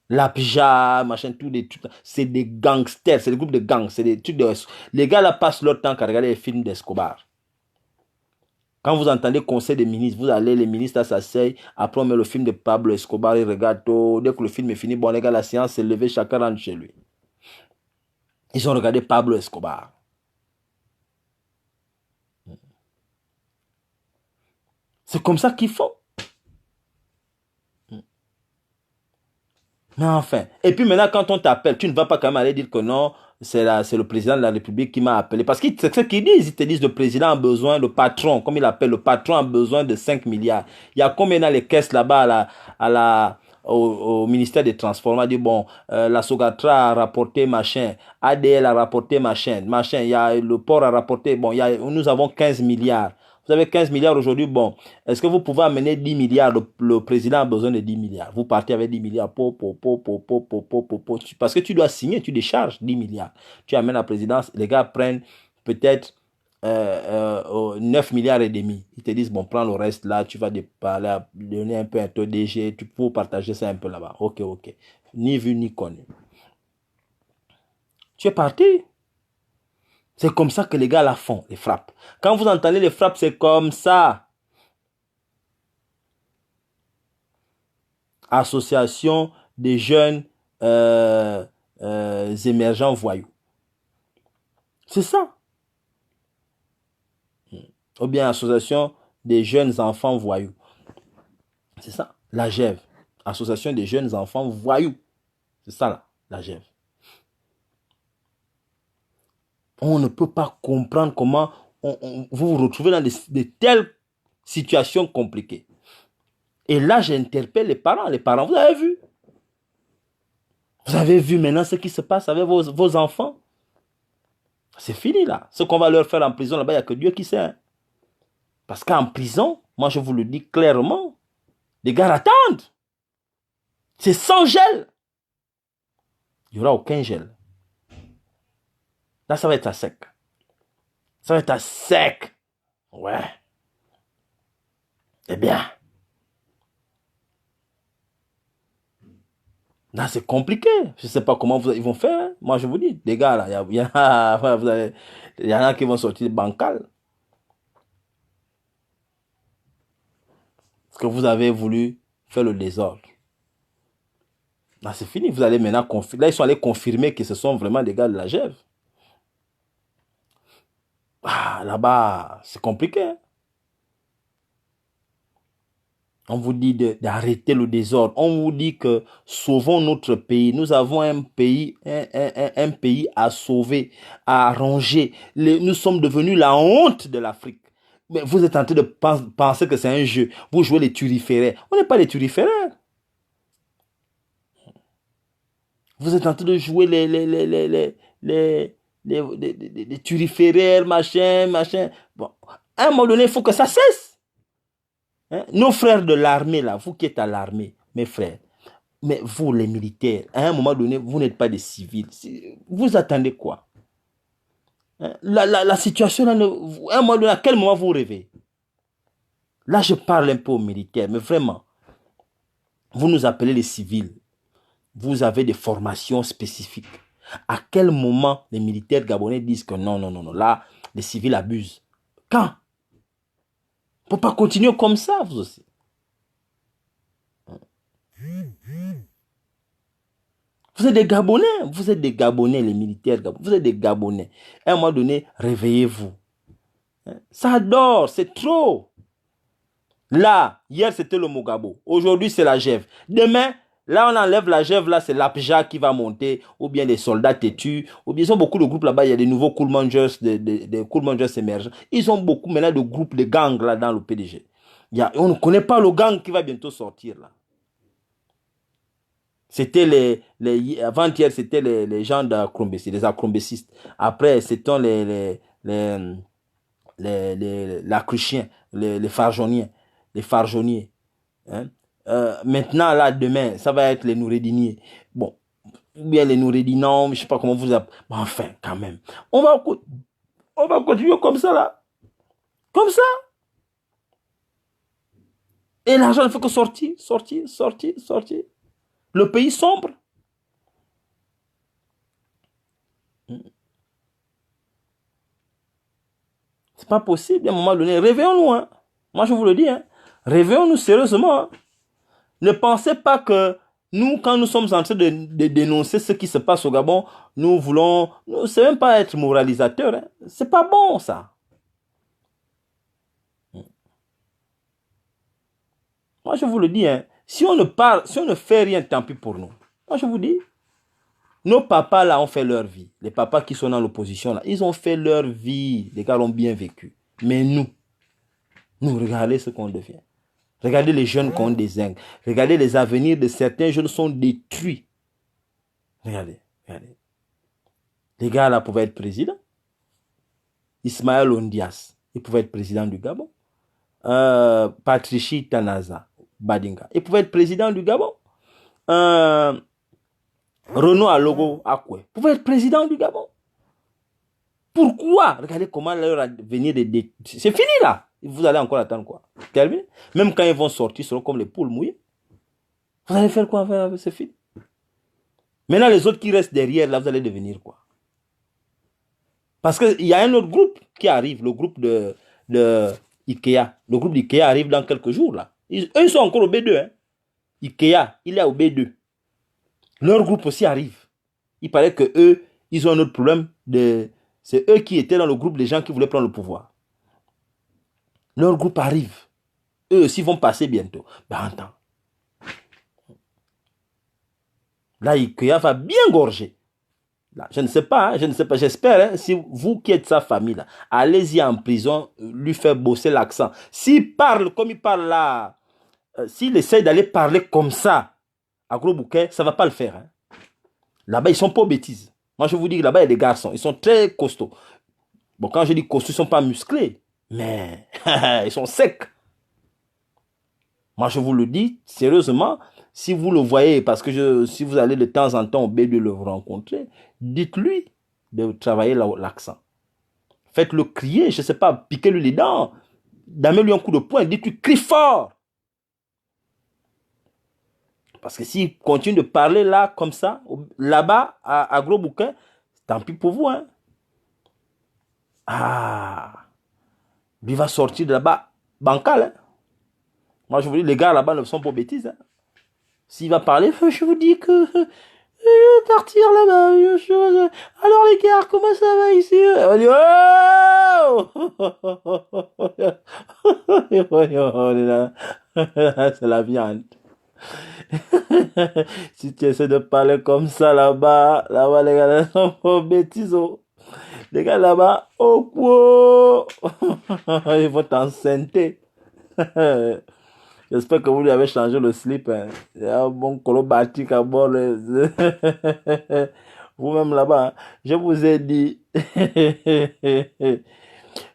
Speaker 1: La Pija, machin, tout des trucs. C'est des gangsters, c'est des groupes de gangs. C'est des trucs de... Les gars là passent leur temps à regarder les films d'Escobar. Quand vous entendez conseil des ministres, vous allez, les ministres là s'asseyent, après on met le film de Pablo Escobar, ils regardent tout. Dès que le film est fini, bon les gars, la séance est levée, chacun rentre chez lui. Ils ont regardé Pablo Escobar. C'est comme ça qu'ils font. Mais enfin. Et puis maintenant, quand on t'appelle, tu ne vas pas quand même aller dire que non, c'est le président de la République qui m'a appelé. Parce que c'est ce qu'ils disent. Ils te disent le président a besoin, le patron, comme il appelle, le patron a besoin de 5 milliards. Il y a combien dans les caisses là-bas au ministère des Transports? On a dit, bon, la Sogatra a rapporté machin, ADL a rapporté machin, il y a le port a rapporté, bon, nous avons 15 milliards. Vous avez 15 milliards aujourd'hui, bon, est-ce que vous pouvez amener 10 milliards? Le président a besoin de 10 milliards. Vous partez avec 10 milliards. Parce que tu dois signer, tu décharges 10 milliards. Tu amènes la présidence, les gars prennent peut-être 9 milliards et demi. Ils te disent, bon, prends le reste là, tu vas parler, donner un peu à ton DG, tu peux partager ça un peu là-bas. Ok. Ni vu ni connu. Tu es parti. C'est comme ça que les gars la font, les frappes. Quand vous entendez les frappes, c'est comme ça. Association des jeunes émergents voyous. C'est ça. Ou bien association des jeunes enfants voyous. C'est ça. La GEV. Association des jeunes enfants voyous. C'est ça là, la GEV. On ne peut pas comprendre comment vous vous retrouvez dans de telles situations compliquées. Et là, j'interpelle les parents. Les parents, vous avez vu? Vous avez vu maintenant ce qui se passe avec vos enfants? C'est fini là. Ce qu'on va leur faire en prison là-bas, il n'y a que Dieu qui sait. Hein. Parce qu'en prison, moi je vous le dis clairement, les gars attendent. C'est sans gel. Il n'y aura aucun gel. Là, ça va être à sec. Ça va être à sec. Ouais. Eh bien. Là, c'est compliqué. Je ne sais pas comment ils vont faire. Hein. Moi, je vous dis, les gars, là, il y en a qui vont sortir bancal. Parce que vous avez voulu faire le désordre. Là, c'est fini. Vous allez maintenant confirmer. Là, ils sont allés confirmer que ce sont vraiment des gars de la GEV. Ah, là-bas, c'est compliqué. Hein. On vous dit d'arrêter le désordre. On vous dit que sauvons notre pays. Nous avons un pays, un pays à sauver, à arranger. Nous sommes devenus la honte de l'Afrique. Mais vous êtes en train de penser que c'est un jeu. Vous jouez les turiféraires. On n'est pas les turiféraires. Vous êtes en train de jouer les turiféraires, machin. Bon, à un moment donné, il faut que ça cesse. Hein? Nos frères de l'armée, là, vous qui êtes à l'armée, mes frères, mais vous, les militaires, à un moment donné, vous n'êtes pas des civils. Vous attendez quoi? Hein? La situation, là, à un moment donné, à quel moment vous rêvez? Là, je parle un peu aux militaires, mais vraiment, vous nous appelez les civils. Vous avez des formations spécifiques. À quel moment les militaires gabonais disent que non, là, les civils abusent? Quand? Il ne faut pas continuer comme ça, vous aussi. Vous êtes des Gabonais, les militaires Gabonais. Vous êtes des Gabonais. À un moment donné, réveillez-vous. Ça dort, c'est trop. Là, hier c'était le Mogabo. Aujourd'hui c'est la GEV. Demain, là on enlève la GEV, là c'est l'APJA qui va monter, ou bien des soldats têtus, ou bien ils ont beaucoup de groupes là-bas, il y a des nouveaux Cool Mangers, des Cool Mangers émergents. Ils ont beaucoup maintenant de groupes de gangs là dans le PDG. On ne connaît pas le gang qui va bientôt sortir là. C'était avant-hier, c'était les gens d'Akrombessi, les acrombessistes. Après, c'était les Acruchiens, les Farjoniens, les Farjoniers. Hein. Maintenant, là, demain, ça va être les Noureddiniers. Bon, ou bien les Noureddinons, je ne sais pas comment vous appelez. Mais enfin, quand même. On va continuer comme ça, là. Comme ça. Et l'argent ne fait que sortir, sortir, sortir, sortir. Le pays sombre. C'est pas possible, à un moment donné. Réveillons-nous, hein. Moi, je vous le dis, hein. Réveillons-nous sérieusement. Hein. Ne pensez pas que nous, quand nous sommes en train de dénoncer ce qui se passe au Gabon, nous voulons... C'est même pas être moralisateur. Hein. C'est pas bon, ça. Moi, je vous le dis, hein. Si on ne fait rien, tant pis pour nous. Moi, je vous dis, nos papas, là, ont fait leur vie. Les papas qui sont dans l'opposition, là, ils ont fait leur vie. Les gars l'ont bien vécu. Mais nous, regardez ce qu'on devient. Regardez les jeunes qu'on désingue. Regardez les avenirs de certains jeunes sont détruits. Regardez, regardez. Les gars là pouvaient être présidents. Ismaël Ondias, il pouvait être président du Gabon. Patrici Tanaza Badinga, il pouvait être président du Gabon. Renaud Alogo Akwe pouvait être président du Gabon. Pourquoi? Regardez comment leur avenir est... C'est fini là. Vous allez encore attendre quoi? Terminé. Même quand ils vont sortir, ils seront comme les poules mouillées. Vous allez faire quoi avec ces filles? Maintenant, les autres qui restent derrière, là, vous allez devenir quoi? Parce qu'il y a un autre groupe qui arrive, le groupe de Ikea. Le groupe d'Ikea arrive dans quelques jours, là. Eux, ils sont encore au B2. Hein. Ikea, il est au B2. Leur groupe aussi arrive. Il paraît que eux, ils ont un autre problème. C'est eux qui étaient dans le groupe des gens qui voulaient prendre le pouvoir. Leur groupe arrive. Eux aussi vont passer bientôt. Ben, attends. Là, Ikea va bien gorger. Là, je ne sais pas, hein, j'espère, hein, si vous qui êtes sa famille, là, allez-y en prison, lui faire bosser l'accent. S'il parle comme il parle là, s'il essaie d'aller parler comme ça, à Gros Bouquet, ça ne va pas le faire. Hein. Là-bas, ils ne sont pas aux bêtises. Moi, je vous dis que là-bas, il y a des garçons, ils sont très costauds. Bon, quand je dis costauds, ils ne sont pas musclés, mais ils sont secs. Moi, je vous le dis, sérieusement, si vous le voyez, parce que si vous allez de temps en temps au B2 le rencontrer, dites-lui de travailler l'accent. Faites-le crier, je ne sais pas, piquez-lui les dents, donnez-lui un coup de poing, dites-lui crie fort. Parce que s'il continue de parler là, comme ça, là-bas, à Gros Bouquin, tant pis pour vous. Hein. Ah, lui va sortir de là-bas bancal. Hein. Moi, je vous dis, les gars là-bas ne sont pas bêtises. Hein. S'il va parler, je vous dis que partir là-bas. Alors les gars, comment ça va ici? On dit, oh c'est la viande. Si tu essaies de parler comme ça là-bas, les gars là sont pas bêtises. Les gars là-bas, oh quoi? Ils vont t'enceinter. J'espère que vous lui avez changé le slip. Hein. Il y a un bon colobatique à bord. Vous-même là-bas, hein. Je vous ai dit.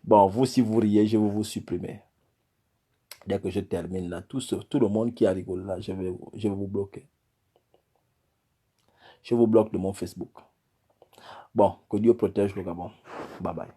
Speaker 1: Bon, vous, si vous riez, je vais vous supprimer. Dès que je termine là, tout le monde qui a rigolé là, je vais vous bloquer. Je vous bloque de mon Facebook. Bon, que Dieu protège le Gabon. Bye bye.